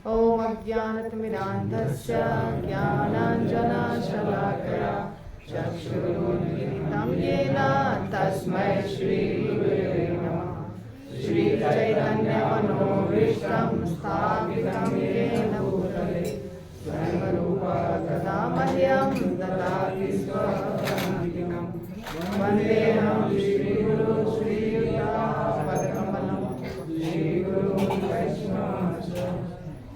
ॐ अज्ञानतिमिरान्धस्य ज्ञानाञ्जनशलाकया चक्षुरुन्मिलितं येन तस्मै श्रीगुरवे नमः। श्रीचैतन्यमनोभीष्टं स्थापितं येन भूतले स्वयं रूपा तदा मह्यं ददाति स्वपदान्तिकं। वन्देऽहं श्रीगुरुं श्रीयुतापदकमलं श्रीगुरुं वैष्णवं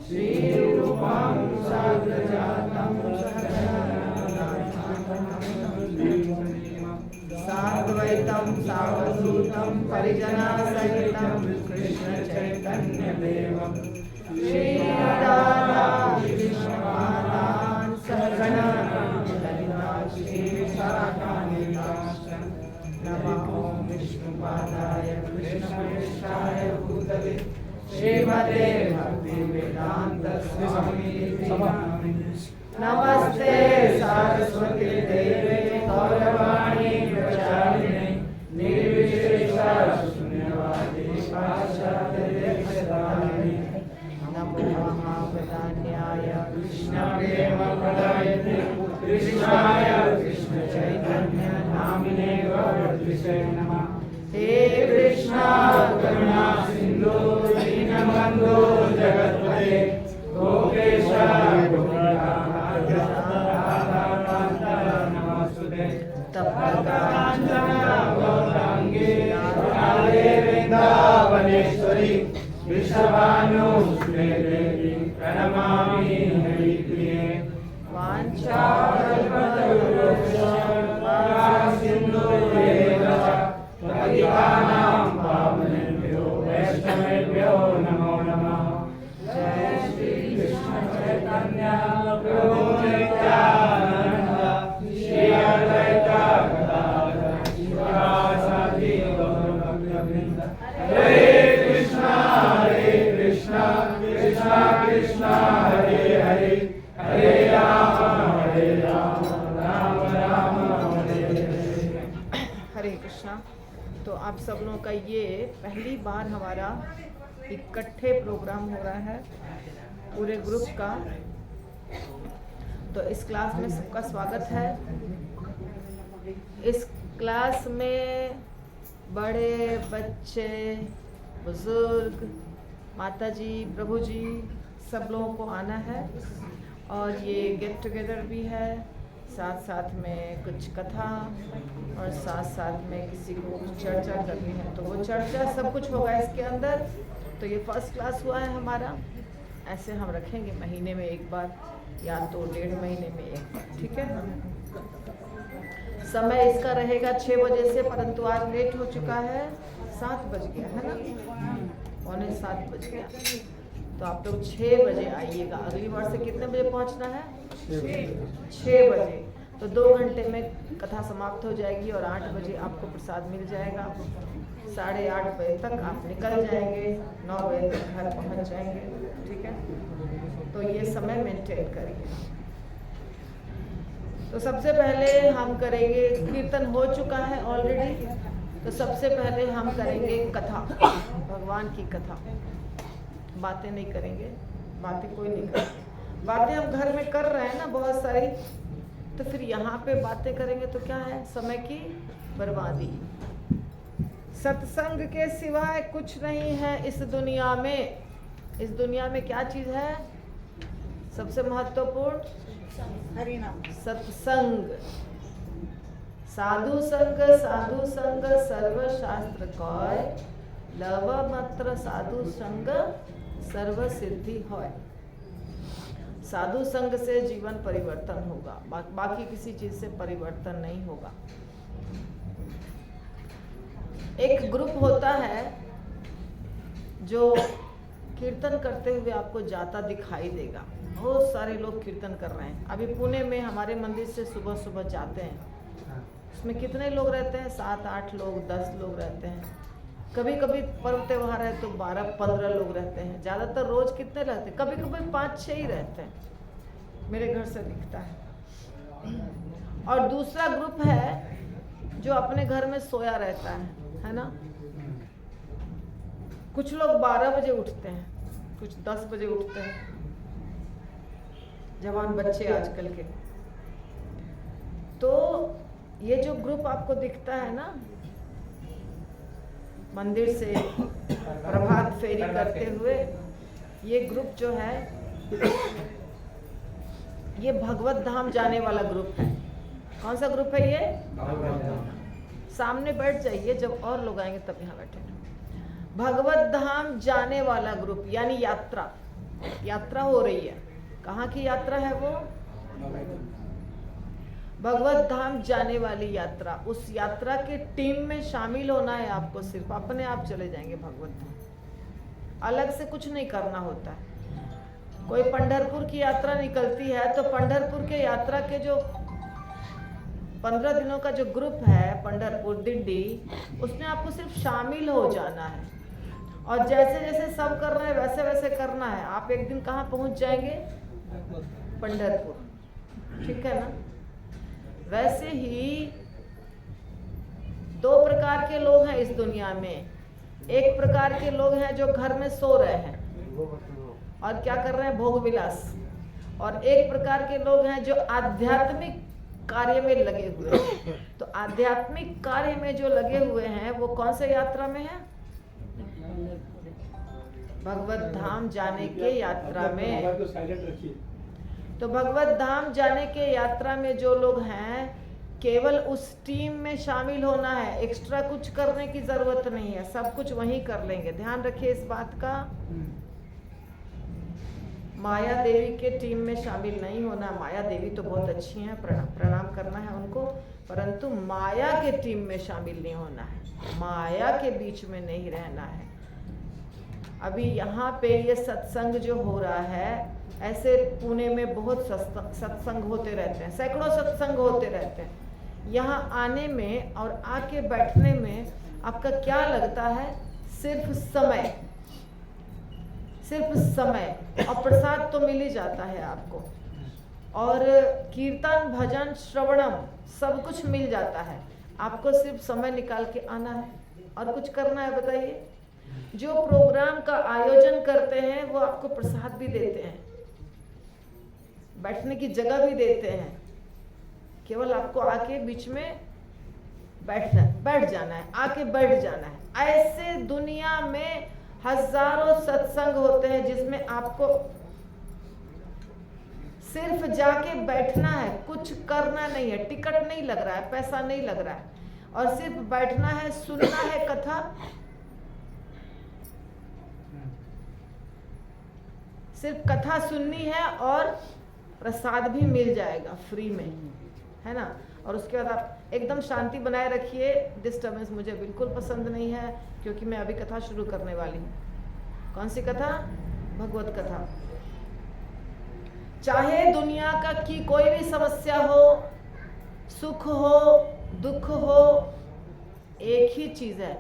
श्रीरूपं साग्रजातं साद्वैतं सावधूतं परिजनसहितं कृष्णचैतन्यदेवं श्रीराधा कृष्णपादान् सहगणा ललिता श्रीविशाखान्विताश्च नमो विष्णुपादाय कृष्णप्रेष्ठाय भूतले श्रीमते भक्तिवेदांत स्वामिने नमस्ते सरस्वती देवे गौरवाणी प्रचारिणे निर्विशेषा शून्यवादी पाश्चात्यदेशधारिणे नमो महावदान्याय कृष्णप्रेमप्रदायते कृष्णाय कृष्णचैतन्य नामिने गौरद्विषे नमः। हे कृष्णा करुणा सिंधु दीनबन्धो जगत्पते गोपेश नमस्तुते तप्तकाञ्चन गौराङ्गे राधे वृन्दावनेश्वरी वृषभानुसुते देवी प्रणमामि हरिप्रिये। वाञ्छाकल्पतरुभ्यश्च सिन्धुभ्येव पतितानां पावनेभ्यो वैष्णवेभ्यो नमो नमः। जय श्री कृष्ण चैतन्य प्रभु नित्यानंद श्री अद्वैत गदाधर शिवासादि गौरभक्तवृंद। हरे कृष्णा कृष्णा कृष्णा हरे हरे हरे राम राम राम हरे हरे। हरे कृष्णा। तो आप सब लोगों का ये पहली बार हमारा इकट्ठे प्रोग्राम हो रहा है पूरे ग्रुप का। तो इस क्लास में सबका स्वागत है। इस क्लास में बड़े बच्चे बुजुर्ग माताजी प्रभु जी सब लोगों को आना है और ये गेट टुगेदर भी है। साथ साथ में कुछ कथा और साथ साथ में किसी को चर्चा करनी है तो वो चर्चा सब कुछ होगा इसके अंदर। तो ये फर्स्ट क्लास हुआ है हमारा। ऐसे हम रखेंगे महीने में एक बार या तो 1.5 महीने में एक बार, ठीक है। समय इसका रहेगा 6 बजे से, परंतु आज लेट हो चुका है, 7 बज गया है ना, 6:45 बज गया। तो आप लोग 6 बजे आइएगा। अगली बार से कितने बजे पहुंचना है? 6 बजे। तो 2 घंटे में कथा समाप्त हो जाएगी और 8 बजे आपको प्रसाद मिल जाएगा। 8:30 बजे तक आप निकल जाएंगे, 9 बजे तक घर पहुंच जाएंगे, ठीक है। तो ये समय मेंटेन करिए। तो सबसे पहले हम करेंगे, कीर्तन हो चुका है ऑलरेडी, तो सबसे पहले हम करेंगे कथा, भगवान की कथा। बातें नहीं करेंगे, बातें कोई नहीं करेंगे। बातें हम घर में कर रहे हैं ना बहुत सारी, तो फिर यहाँ पे बातें करेंगे तो क्या है, समय की बर्बादी। सत्संग के सिवाय कुछ नहीं है इस दुनिया में। इस दुनिया में क्या चीज है सबसे महत्वपूर्ण? सत्संग। साधु संग सर्वशास्त्र कौय, लव मात्र साधु संग सर्व सिद्धि होय। साधु संग से जीवन परिवर्तन होगा, बाकी किसी चीज से परिवर्तन नहीं होगा। एक ग्रुप होता है जो कीर्तन करते हुए आपको जाता दिखाई देगा। बहुत सारे लोग कीर्तन कर रहे हैं। अभी पुणे में हमारे मंदिर से सुबह सुबह जाते हैं, उसमें कितने लोग रहते हैं? 7-8 लोग, 10 लोग रहते हैं। कभी कभी पर्व त्योहार है तो 12-15 लोग रहते हैं। ज़्यादातर रोज कितने रहते हैं? कभी कभी 5-6 ही रहते हैं, मेरे घर से दिखता है। और दूसरा ग्रुप है जो अपने घर में सोया रहता है ना। कुछ लोग 12 बजे उठते हैं, कुछ 10 बजे उठते हैं, जवान बच्चे आजकल के। तो ये जो ग्रुप आपको दिखता है ना, मंदिर से प्रभात फेरी करते हुए, ये ग्रुप जो है ये भगवत धाम जाने वाला ग्रुप है। कौन सा ग्रुप है ये? सामने बैठ जाइए, जब और लोग आएंगे तब यहाँ बैठे। भगवत धाम जाने वाला ग्रुप, यानी यात्रा, यात्रा हो रही है। कहाँ की यात्रा है वो? भगवत धाम जाने वाली यात्रा। उस यात्रा के टीम में शामिल होना है आपको। सिर्फ अपने आप चले जाएंगे भगवत धाम, अलग से कुछ नहीं करना होता है। कोई पंढरपुर की यात्रा निकलती है तो पंढरपुर के यात्रा के जो 15 दिनों का जो ग्रुप है पंढरपुर दिंडी, उसमें आपको सिर्फ शामिल हो जाना है। और जैसे जैसे सब कर रहे हैं वैसे वैसे करना है। आप एक दिन कहाँ पहुंच जाएंगे? पंढरपुर। ठीक है ना? वैसे ही 2 प्रकार के लोग हैं इस दुनिया में। एक प्रकार के लोग हैं जो घर में सो रहे हैं और क्या कर रहे हैं? भोग विलास। और एक प्रकार के लोग हैं जो आध्यात्मिक कार्य में लगे हुए हैं। तो आध्यात्मिक कार्य में जो लगे हुए हैं वो कौन से यात्रा में है? भगवत धाम जाने के यात्रा में। तो भगवत धाम जाने के यात्रा में जो लोग हैं, केवल उस टीम में शामिल होना है। एक्स्ट्रा कुछ करने की जरूरत नहीं है, सब कुछ वहीं कर लेंगे। ध्यान रखिए इस बात का। माया देवी के टीम में शामिल नहीं होना। माया देवी तो बहुत अच्छी हैं, प्रणाम करना है उनको, परंतु माया के टीम में शामिल नहीं होना है। माया के बीच में नहीं रहना है। अभी यहाँ पे ये सत्संग जो हो रहा है, ऐसे पुणे में बहुत सत्संग होते रहते हैं, सैकड़ों सत्संग होते रहते हैं। यहाँ आने में और आके बैठने में आपका क्या लगता है? सिर्फ समय, सिर्फ समय। और प्रसाद तो मिल ही जाता है आपको, और कीर्तन भजन श्रवणम सब कुछ मिल जाता है। आपको सिर्फ समय निकाल के आना है और कुछ करना है। बताइए, जो प्रोग्राम का आयोजन करते हैं वो आपको प्रसाद भी देते हैं, बैठने की जगह भी देते हैं। केवल आपको आके बीच में बैठ जाना है, आके बैठ जाना है। ऐसे दुनिया में हजारों सत्संग होते हैं जिसमें आपको सिर्फ जाके बैठना है, कुछ करना नहीं है। टिकट नहीं लग रहा है, पैसा नहीं लग रहा है, और सिर्फ बैठना है, सुनना है कथा। सिर्फ कथा सुननी है और प्रसाद भी मिल जाएगा फ्री में, है ना? और उसके बाद आप एकदम शांति बनाए रखिए। डिस्टर्बेंस मुझे बिल्कुल पसंद नहीं है, क्योंकि मैं अभी कथा शुरू करने वाली हूँ। कौन सी कथा? भगवत कथा। चाहे दुनिया का की कोई भी समस्या हो, सुख हो, दुख हो, एक ही चीज है,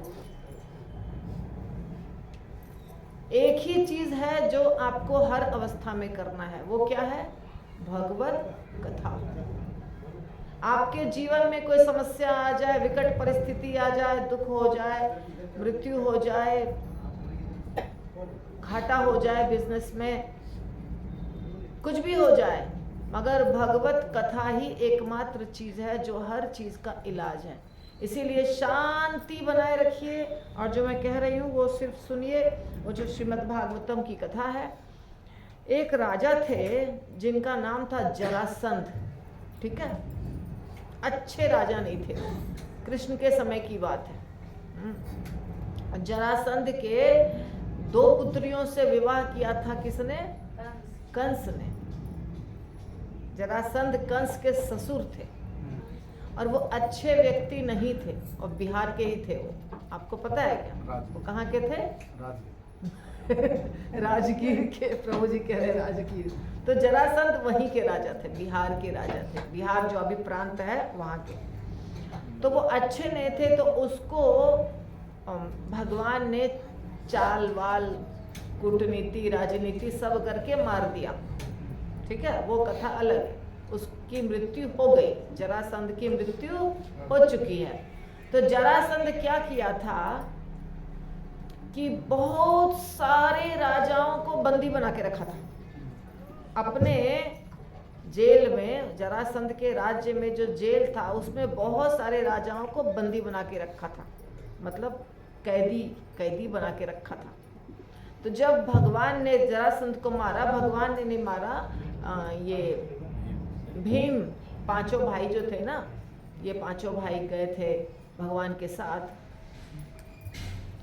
एक ही चीज है जो आपको हर अवस्था में करना है। वो क्या है? भगवत कथा। आपके जीवन में कोई समस्या आ जाए, विकट परिस्थिति आ जाए, दुख हो जाए, मृत्यु हो जाए, घाटा हो जाए बिजनेस में, कुछ भी हो जाए, मगर भगवत कथा ही एकमात्र चीज है जो हर चीज का इलाज है। इसीलिए शांति बनाए रखिए, और जो मैं कह रही हूँ वो सिर्फ सुनिए। वो जो श्रीमद् भागवतम की कथा है, एक राजा थे जिनका नाम था जरासंध। ठीक है? अच्छे राजा नहीं थे, कृष्ण के समय की बात है। जरासंध के 2 पुत्रियों से विवाह किया था किसने? कंस ने। जरासंध कंस के ससुर थे, और वो अच्छे व्यक्ति नहीं थे, और बिहार के ही थे वो। आपको पता है क्या वो कहाँ के थे? राजगीर के। प्रभु जी कह रहे राजगीर। तो जरासंध वहीं के राजा थे, बिहार के राजा थे। बिहार जो अभी प्रांत है वहाँ के। तो वो अच्छे नहीं थे, तो उसको भगवान ने चाल वाल, कूटनीति, राजनीति सब करके मार दिया। ठीक है? वो कथा अलग है। उसकी मृत्यु हो गई, जरासंध की मृत्यु हो चुकी है। तो जरासंध क्या किया था? कि बहुत सारे राजाओं को बंदी बना के रखा था अपने जेल में। जरासंध के राज्य में जो जेल था उसमें बहुत सारे राजाओं को बंदी बना के रखा था, मतलब कैदी बना के रखा था। तो जब भगवान ने जरासंध को मारा, भगवान ने नहीं मारा, ये भीम, पांचों भाई जो थे ना, ये पांचों भाई गए थे भगवान के साथ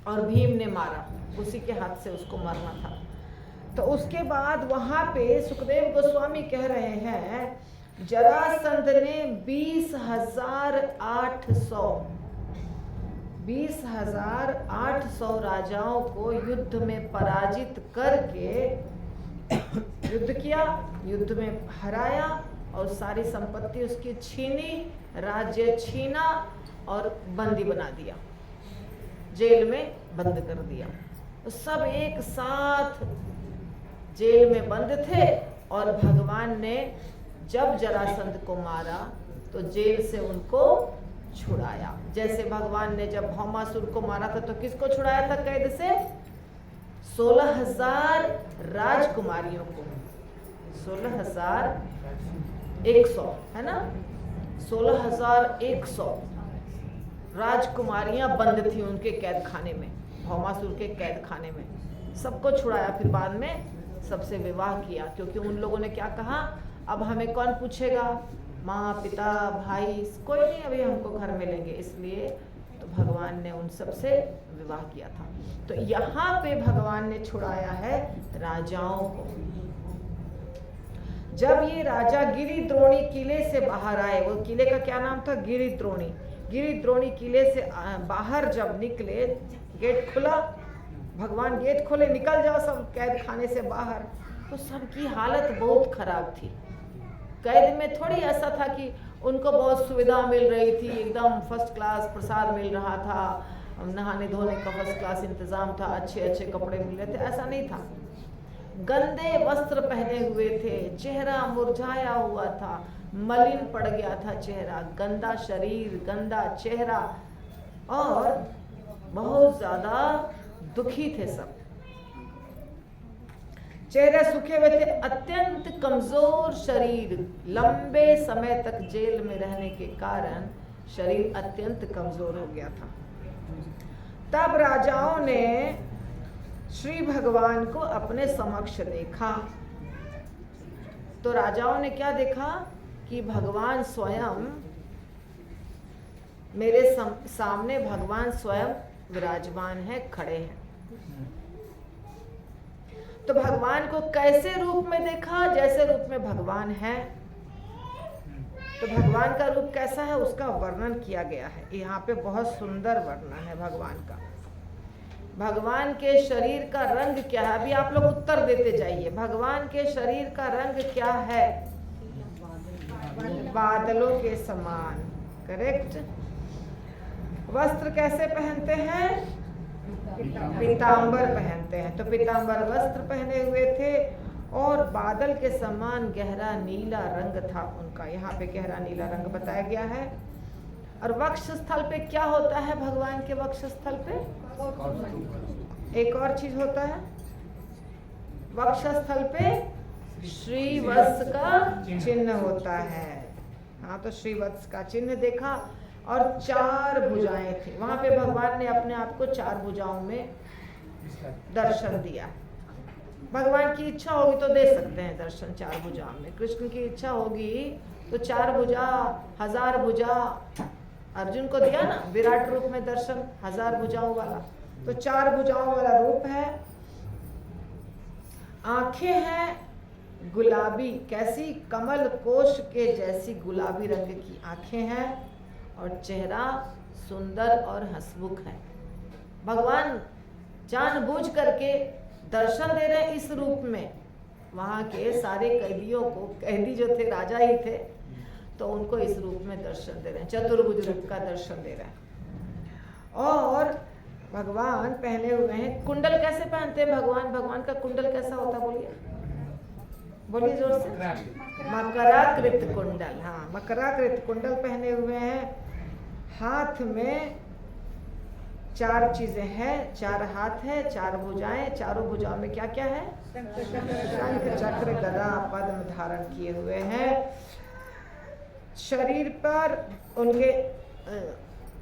और भीम ने मारा, उसी के हाथ से उसको मारना था। तो उसके बाद वहां पे सुखदेव गोस्वामी कह रहे हैं, जरासंध ने 20,800 राजाओं को युद्ध में पराजित करके युद्ध किया, युद्ध में हराया और सारी संपत्ति उसकी छीनी, राज्य छीना और बंदी बना दिया, जेल में बंद कर दिया। तो सब एक साथ जेल में बंद थे और भगवान ने जब जरासंध को मारा तो जेल से उनको छुड़ाया। जैसे भगवान ने जब भौमासुर को मारा था तो किसको छुड़ाया था कैद से? 16,000 राजकुमारियों को, 16,100 है ना, 16,100 राजकुमारियां बंद थी उनके कैद खाने में, भौमासुर के कैद खाने में। सबको छुड़ाया, फिर बाद में सबसे विवाह किया, क्योंकि उन लोगों ने क्या कहा, अब हमें कौन पूछेगा, माँ पिता भाई कोई नहीं अभी हमको घर में लेंगे, इसलिए तो भगवान ने उन सब से विवाह किया था। तो यहाँ पे भगवान ने छुड़ाया है राजाओं को। जब ये राजा गिरिद्रोणी किले से बाहर आए, वो किले का क्या नाम था? गिरिद्रोणी। गिरिद्रोणी किले से बाहर जब निकले, गेट खुला, भगवान गेट खोले, निकल जाओ सब कैद खाने से बाहर, तो सबकी हालत बहुत खराब थी। कैद में थोड़ी ऐसा था कि उनको बहुत सुविधा मिल रही थी, एकदम फर्स्ट क्लास प्रसाद मिल रहा था, नहाने धोने का फर्स्ट क्लास इंतजाम था, अच्छे अच्छे कपड़े मिल रहे थे, ऐसा नहीं था। गंदे वस्त्र पहने हुए थे, चेहरा मुरझाया हुआ था, मलिन पड़ गया था चेहरा, गंदा शरीर, गंदा चेहरा और बहुत ज्यादा दुखी थे सब। चेहरे सूखे हुए थे, अत्यंत कमजोर शरीर, लंबे समय तक जेल में रहने के कारण शरीर अत्यंत कमजोर हो गया था। तब राजाओं ने श्री भगवान को अपने समक्ष देखा। तो राजाओं ने क्या देखा कि भगवान स्वयं मेरे सामने, भगवान स्वयं विराजमान है, खड़े हैं। तो भगवान को कैसे रूप में देखा? जैसे रूप में भगवान है। तो भगवान का रूप कैसा है उसका वर्णन किया गया है यहाँ पे, बहुत सुंदर वर्णन है भगवान का। भगवान के शरीर का रंग क्या है? अभी आप लोग उत्तर देते जाइए। भगवान के शरीर का रंग क्या है? बादलों के समान, करेक्ट। वस्त्र कैसे पहनते हैं? पीतांबर पहनते हैं। तो पीतांबर वस्त्र पहने हुए थे और बादल के समान गहरा नीला रंग था उनका। यहाँ पे गहरा नीला रंग बताया गया है। और वक्ष स्थल पे क्या होता है? भगवान के वक्ष स्थल पे एक और चीज होता है, वक्ष स्थल पे श्रीवत्स का चिन्ह होता है। हाँ, तो श्रीवत्स का चिन्ह देखा और 4 भुजाएं थी वहां पे। भगवान ने अपने आप को 4 भुजाओं में दर्शन दिया। भगवान की इच्छा होगी तो दे सकते हैं दर्शन 4 भुजाओं में। कृष्ण की इच्छा होगी तो 4 भुजा, 1000 भुजा अर्जुन को दिया ना, विराट रूप में दर्शन 1000 भुजाओं वाला। तो 4 भुजाओं वाला रूप है। आंखें हैं गुलाबी, कैसी? कमल कोश के जैसी गुलाबी रंग की आंखें हैं और चेहरा सुंदर और हंसमुख है। भगवान जानबूझ करके दर्शन दे रहे हैं इस रूप में। वहां के सारे कैदियों को, कैदी जो थे राजा ही थे, तो उनको इस रूप में दर्शन दे रहे हैं, चतुर्भुज रूप का दर्शन दे रहे हैं। और भगवान पहने हुए हैं, कुंडल कैसे पहनते हैं भगवान? भगवान का कुंडल कैसा होता है? बोलिए बोलिए जोर से। मकराकृत कुंडल। हाँ, मकराकृत कुंडल पहने हुए हैं। हाथ में 4 चीजें हैं, 4 हाथ है, 4 भुजाएं, चारों भुजाओं में क्या क्या है? शंख चक्र गदा पद्म धारण किए हुए हैं। शरीर पर उनके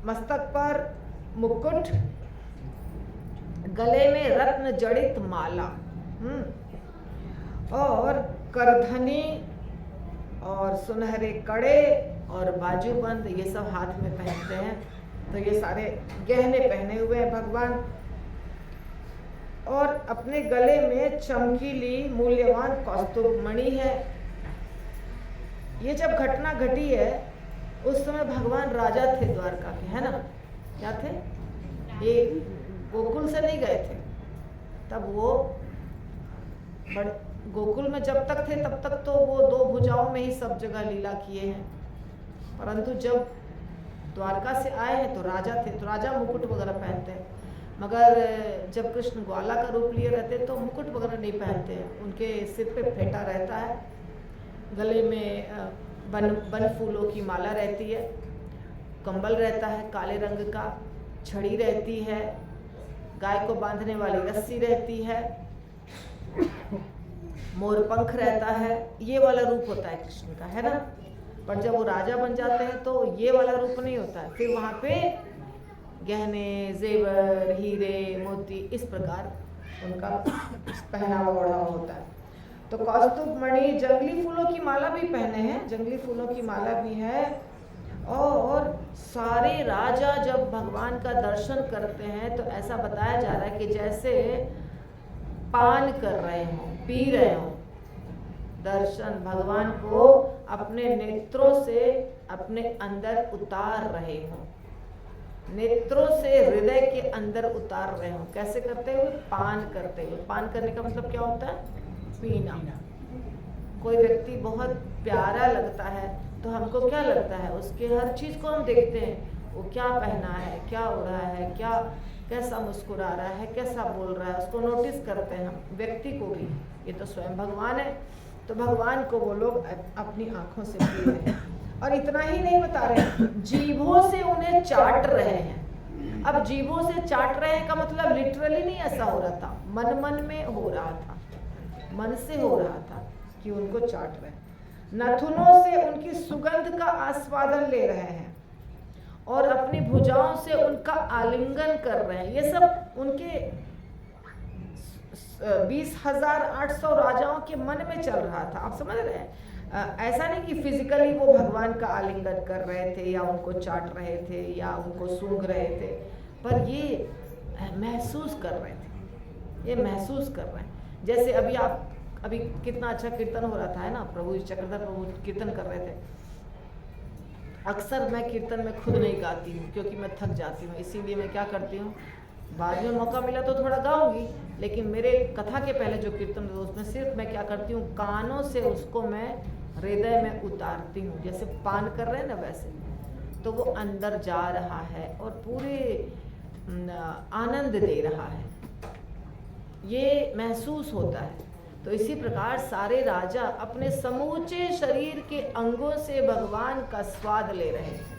मस्तक पर मुकुट, गले में रत्न जड़ित माला, और करधनी और सुनहरे कड़े और बाजूबंद, ये सब हाथ में पहनते हैं। तो ये सारे गहने पहने हुए हैं भगवान। और अपने गले में चमकीली मूल्यवान कौस्तुभ मणि है। ये जब घटना घटी है उस समय भगवान राजा थे द्वारका के, है ना? क्या थे? ये गोकुल से नहीं गए थे, तब वो बड़े गोकुल में जब तक थे तब तक तो वो 2 भुजाओं में ही सब जगह लीला किए हैं। परंतु जब द्वारका से आए हैं तो राजा थे, तो राजा मुकुट वगैरह पहनते हैं। मगर जब कृष्ण ग्वाला का रूप लिए रहते तो मुकुट वगैरह नहीं पहनते हैं, उनके सिर पे फेटा रहता है, गले में बन फूलों की माला रहती है, कंबल रहता है काले रंग का, छड़ी रहती है, गाय को बांधने वाली रस्सी रहती है, मोर पंख रहता है। ये वाला रूप होता है कृष्ण का, है ना? पर जब वो राजा बन जाते हैं तो ये वाला रूप नहीं होता है। फिर वहाँ पे गहने, जेवर, हीरे, मोती, इस प्रकार उनका पहनावा ओढ़ा होता है। तो कौस्तुभ मणि, जंगली फूलों की माला भी पहने हैं, जंगली फूलों की माला भी है। और सारे राजा जब भगवान का दर्शन करते हैं तो ऐसा बताया जा रहा है कि जैसे पान कर रहे हों, पी रहे हों, दर्शन भगवान को अपने नेत्रों से अपने अंदर उतार रहे हों, नेत्रों से हृदय के अंदर उतार रहे हों। कैसे करते हुए? पान करते हुए। पान करने का मतलब क्या होता है? पीना। कोई व्यक्ति बहुत प्यारा लगता है तो हमको क्या लगता है? उसके हर चीज को हम देखते हैं, वो क्या पहना है, क्या ओढ़ा है, क्या कैसा मुस्कुरा रहा है, कैसा बोल रहा है, उसको नोटिस करते हैं हम, व्यक्ति को भी। ये तो स्वयं भगवान है, तो भगवान को वो लोग अपनी आंखों से पी रहे हैं। और इतना ही नहीं बता रहे, जीभों से उन्हें चाट रहे हैं। अब जीभों से चाट रहे हैं का मतलब लिटरली नहीं ऐसा हो रहा था, मन मन में हो रहा था, मन से हो रहा था कि उनको चाट रहे हैं। नथुनों से उनकी सुगंध का आस्वादन ले रहे हैं और अपनी भुजाओं से उनका आलिंगन कर रहे हैं। ये सब उनके 20,800 राजाओं के मन में चल रहा था। आप समझ रहे हैं? ऐसा नहीं कि फिजिकली वो भगवान का आलिंगन कर रहे थे या उनको चाट रहे थे या उनको सूंघ रहे थे, पर ये महसूस कर रहे थे, ये महसूस कर रहे हैं। जैसे अभी कितना अच्छा कीर्तन हो रहा था, है ना? प्रभु चक्रधर प्रभु कीर्तन कर रहे थे। अक्सर मैं कीर्तन में खुद नहीं गाती हूँ क्योंकि मैं थक जाती हूँ, इसीलिए मैं क्या करती हूँ, बाद में मौका मिला तो थोड़ा गाऊंगी, लेकिन मेरे कथा के पहले जो कीर्तन है उसमें सिर्फ मैं क्या करती हूँ, कानों से उसको मैं हृदय में उतारती हूँ। जैसे पान कर रहे हैं ना, वैसे तो वो अंदर जा रहा है और पूरे आनंद दे रहा है, ये महसूस होता है। तो इसी प्रकार सारे राजा अपने समूचे शरीर के अंगों से भगवान का स्वाद ले रहे थे।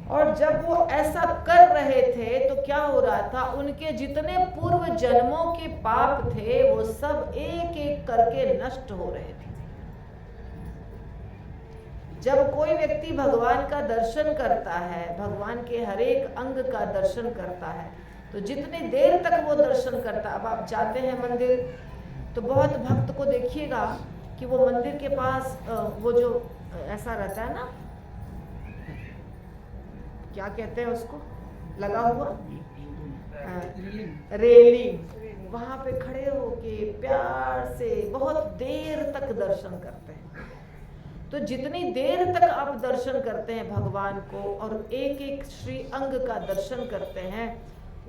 और जब वो ऐसा कर रहे थे तो क्या हो रहा था, उनके जितने पूर्व जन्मों के पाप थे वो सब एक एक करके नष्ट हो रहे थे। जब कोई व्यक्ति भगवान का दर्शन करता है, भगवान के हर एक अंग का दर्शन करता है, तो जितनी देर तक वो दर्शन करता है, अब आप जाते हैं मंदिर तो बहुत भक्त को देखिएगा कि वो मंदिर के पास वो जो ऐसा रहता है ना, क्या कहते हैं उसको, लगा हुआ रेलिंग, वहां पे खड़े होके प्यार से बहुत देर तक दर्शन करते हैं। तो जितनी देर तक आप दर्शन करते हैं भगवान को और एक एक श्री अंग का दर्शन करते हैं,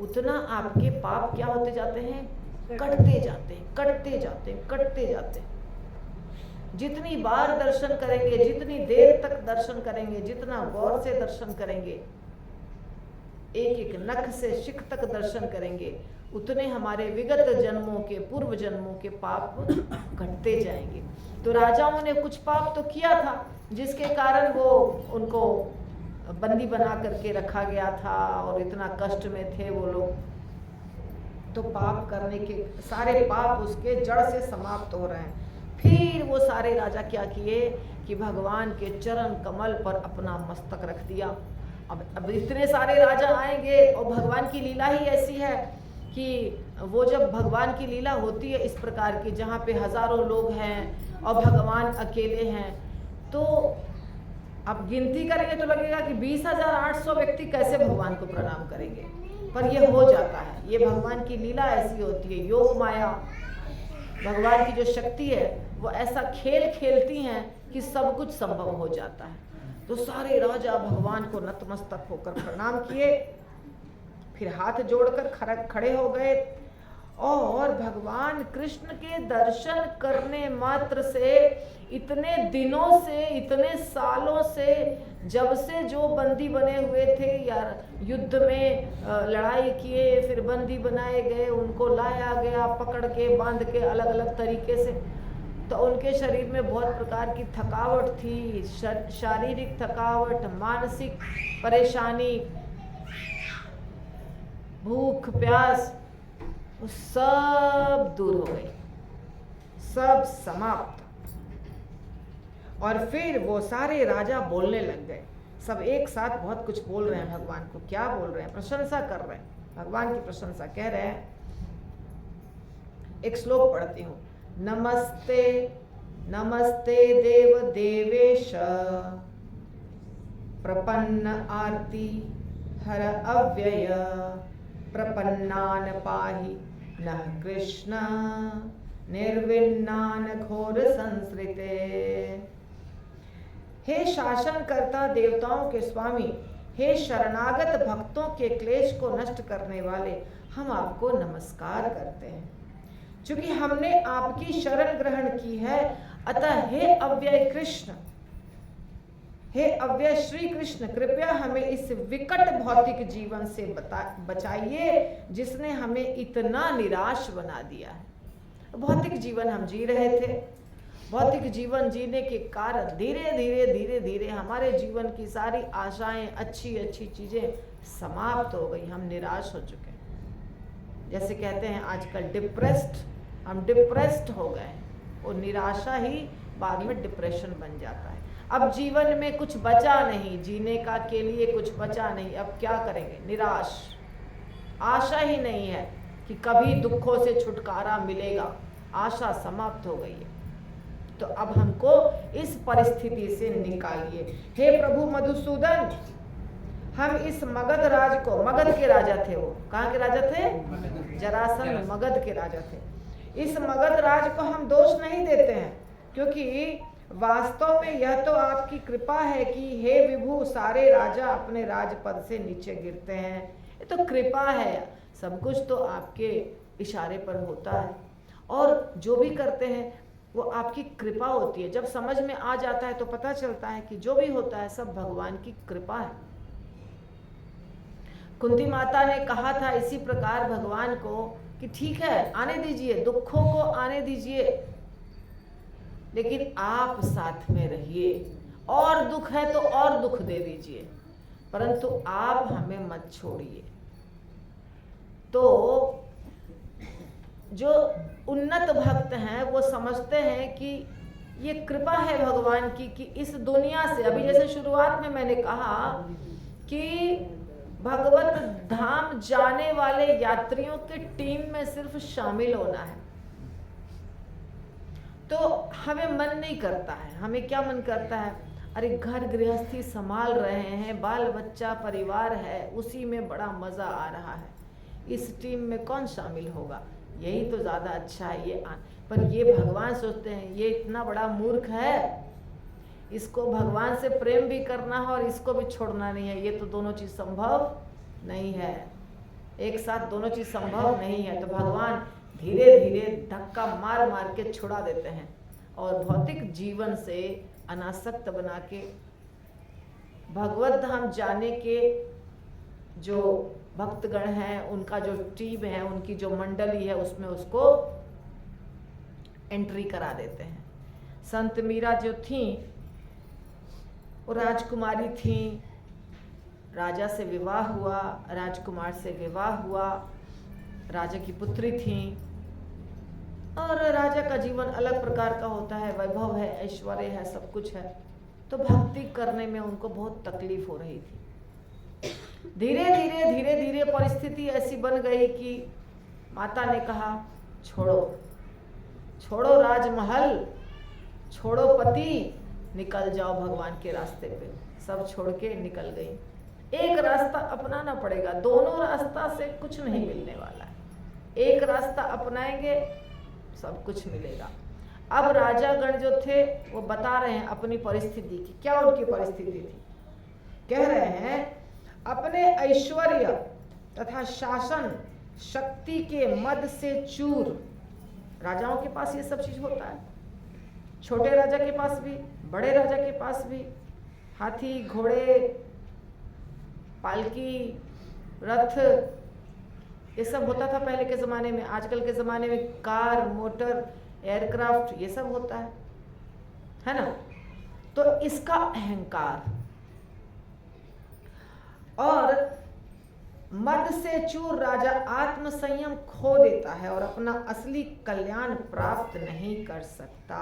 उतना आपके पाप क्या होते जाते हैं, कटते जाते हैं, कटते जाते हैं, कटते जाते हैं। जितनी बार दर्शन करेंगे, जितनी देर तक दर्शन करेंगे, जितना गौर से दर्शन करेंगे, एक एक नख से शिख तक दर्शन करेंगे, उतने हमारे विगत जन्मों के, पूर्व जन्मों के पाप घटते जाएंगे। तो राजाओं ने कुछ पाप तो किया था जिसके कारण वो उनको बंदी बना करके रखा गया था और इतना कष्ट में थे वो लोग, तो पाप करने के सारे पाप उसके जड़ से समाप्त हो रहे हैं। फिर वो सारे राजा क्या किए कि भगवान के चरण कमल पर अपना मस्तक रख दिया। अब इतने सारे राजा आएंगे और भगवान की लीला ही ऐसी है कि वो जब भगवान की लीला होती है इस प्रकार की, जहाँ पे हजारों लोग हैं और भगवान अकेले हैं, तो अब गिनती करेंगे तो लगेगा कि 20,800 व्यक्ति कैसे भगवान को प्रणाम करेंगे, पर ये हो जाता है। ये भगवान की लीला ऐसी होती है, योग माया, भगवान की जो शक्ति है वो ऐसा खेल खेलती हैं कि सब कुछ संभव हो जाता है। तो सारे राजा भगवान को नतमस्तक होकर प्रणाम किए, फिर हाथ जोड़कर खड़े हो गए और भगवान कृष्ण के दर्शन करने मात्र से इतने दिनों से, इतने सालों से, जब से जो बंदी बने हुए थे यार, युद्ध में लड़ाई किए, फिर बंदी बनाए गए, उनको लाया गया पकड़ के, बांध के अलग अलग तरीके से, तो उनके शरीर में बहुत प्रकार की थकावट थी, शारीरिक थकावट, मानसिक परेशानी, भूख प्यास, वो सब दूर हो गई, सब समाप्त। और फिर वो सारे राजा बोलने लग गए, सब एक साथ बहुत कुछ बोल रहे हैं भगवान को। क्या बोल रहे हैं? प्रशंसा कर रहे हैं, भगवान की प्रशंसा कह रहे हैं। एक श्लोक पढ़ती हूँ। नमस्ते नमस्ते देव देवेश, प्रपन्न आरती हर अव्यय, प्रपन्नान पाहि नः कृष्ण, निर्विन्नान घोर संसृते। हे शासन करता, देवताओं के स्वामी, हे शरणागत भक्तों के क्लेश को नष्ट करने वाले, हम आपको नमस्कार करते हैं। क्योंकि हमने आपकी शरण ग्रहण की है, अतः हे अव्यय कृष्ण, हे अव्यय श्री कृष्ण, कृपया हमें इस विकट भौतिक जीवन से बचाइए जिसने हमें इतना निराश बना दिया है। भौतिक जीवन हम जी रहे थे, भौतिक जीवन जीने के कारण धीरे धीरे धीरे धीरे हमारे जीवन की सारी आशाएं, अच्छी अच्छी चीजें समाप्त हो गई, हम निराश हो चुके हैं। जैसे कहते हैं आजकल डिप्रेस्ड, हम डिप्रेस्ड हो गए, और निराशा ही बाद में डिप्रेशन बन जाता है। अब जीवन में कुछ बचा नहीं, जीने का के लिए कुछ बचा नहीं, अब क्या करेंगे? निराश, आशा ही नहीं है कि कभी दुखों से छुटकारा मिलेगा, आशा समाप्त हो गई है। तो अब हमको इस परिस्थिति से निकालिए। हे प्रभु मधुसूदन, हम इस मगध राज को, मगध के राजा थे वो, कहाँ के राजा थे? जरासंध मगध के राजा थे। इस मगध राज को हम दोष नहीं देते हैं, क्योंकि वास्तव में यह तो आपकी कृपा है कि हे विभु, सारे राजा अपने राजपद से नीचे गिरते हैं। ये तो कृपा है, सब कुछ तो आपके इशारे पर होता है, और जो भी करते हैं वो आपकी कृपा होती है। जब समझ में आ जाता है तो पता चलता है कि जो भी होता है सब भगवान की कृपा है। कुंती माता ने कहा था इसी प्रकार भगवान को कि ठीक है, आने दीजिए, दुखों को आने दीजिए, लेकिन आप साथ में रहिए, और दुख है तो और दुख दे दीजिए, परंतु आप हमें मत छोड़िए। तो जो उन्नत भक्त हैं वो समझते हैं कि ये कृपा है भगवान की कि इस दुनिया से, अभी जैसे शुरुआत में मैंने कहा कि भगवत धाम जाने वाले यात्रियों के टीम में सिर्फ शामिल होना है, तो हमें मन नहीं करता है। हमें क्या मन करता है? अरे घर गृहस्थी संभाल रहे हैं, बाल बच्चा परिवार है, उसी में बड़ा मजा आ रहा है, इस टीम में कौन शामिल होगा, यही तो ज़्यादा अच्छा है ये पर ये भगवान सोचते हैं ये इतना बड़ा मूर्ख है, इसको भगवान से प्रेम भी करना है और इसको भी छोड़ना नहीं है, ये तो दोनों चीज़ संभव नहीं है, एक साथ दोनों चीज़ संभव नहीं है। तो भगवान धीरे धीरे धक्का मार मार के छुड़ा देते हैं और भौतिक जीवन से अनासक्त बना के भगवत धाम जाने के जो भक्तगण हैं, उनका जो टीम है, उनकी जो मंडली है, उसमें उसको एंट्री करा देते हैं। संत मीरा जो थी वो राजकुमारी थी, राजा से विवाह हुआ, राजकुमार से विवाह हुआ, राजा की पुत्री थी। और राजा का जीवन अलग प्रकार का होता है, वैभव है, ऐश्वर्य है, सब कुछ है। तो भक्ति करने में उनको बहुत तकलीफ हो रही थी। धीरे धीरे परिस्थिति ऐसी बन गई कि माता ने कहा छोड़ो राजमहल, छोड़ो पति, निकल जाओ भगवान के रास्ते पे। सब छोड़ के निकल गई। एक रास्ता अपनाना पड़ेगा, दोनों रास्ता से कुछ नहीं मिलने वाला है। एक रास्ता अपनाएंगे सब कुछ मिलेगा। अब राजागण जो थे वो बता रहे हैं अपनी परिस्थिति की। क्या उनकी परिस्थिति थी? कह रहे हैं अपने ऐश्वर्य तथा शासन शक्ति के मद से चूर। राजाओं के पास ये सब चीज होता है, छोटे राजा के पास भी, बड़े राजा के पास भी। हाथी, घोड़े, पालकी, रथ, ये सब होता था पहले के ज़माने में। आजकल के ज़माने में कार, मोटर, एयरक्राफ्ट, ये सब होता है ना। तो इसका अहंकार और मद से चूर राजा आत्म संयम खो देता है और अपना असली कल्याण प्राप्त नहीं कर सकता।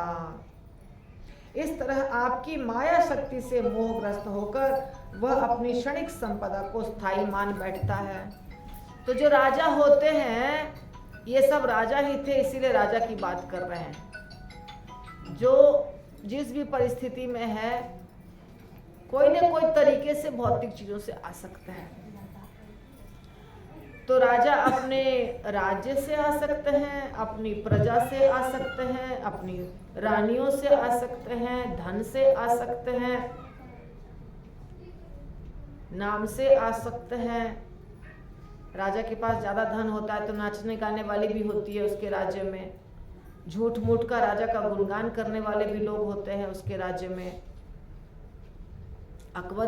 इस तरह आपकी माया शक्ति से मोहग्रस्त होकर वह अपनी क्षणिक संपदा को स्थायी मान बैठता है। तो जो राजा होते हैं, ये सब राजा ही थे, इसीलिए राजा की बात कर रहे हैं। जो जिस भी परिस्थिति में है, कोई न कोई तरीके से भौतिक चीजों से आ सकता है। तो राजा अपने राज्य से आ सकते हैं, अपनी प्रजा से आ सकते हैं, अपनी रानियों से आ सकते हैं, धन से आ सकते हैं, नाम से आ सकते हैं। राजा के पास ज्यादा धन होता है तो नाचने गाने वाली भी होती है उसके राज्य में। झूठ मूठ का राजा का गुणगान करने वाले भी लोग होते हैं उसके राज्य में। अकबर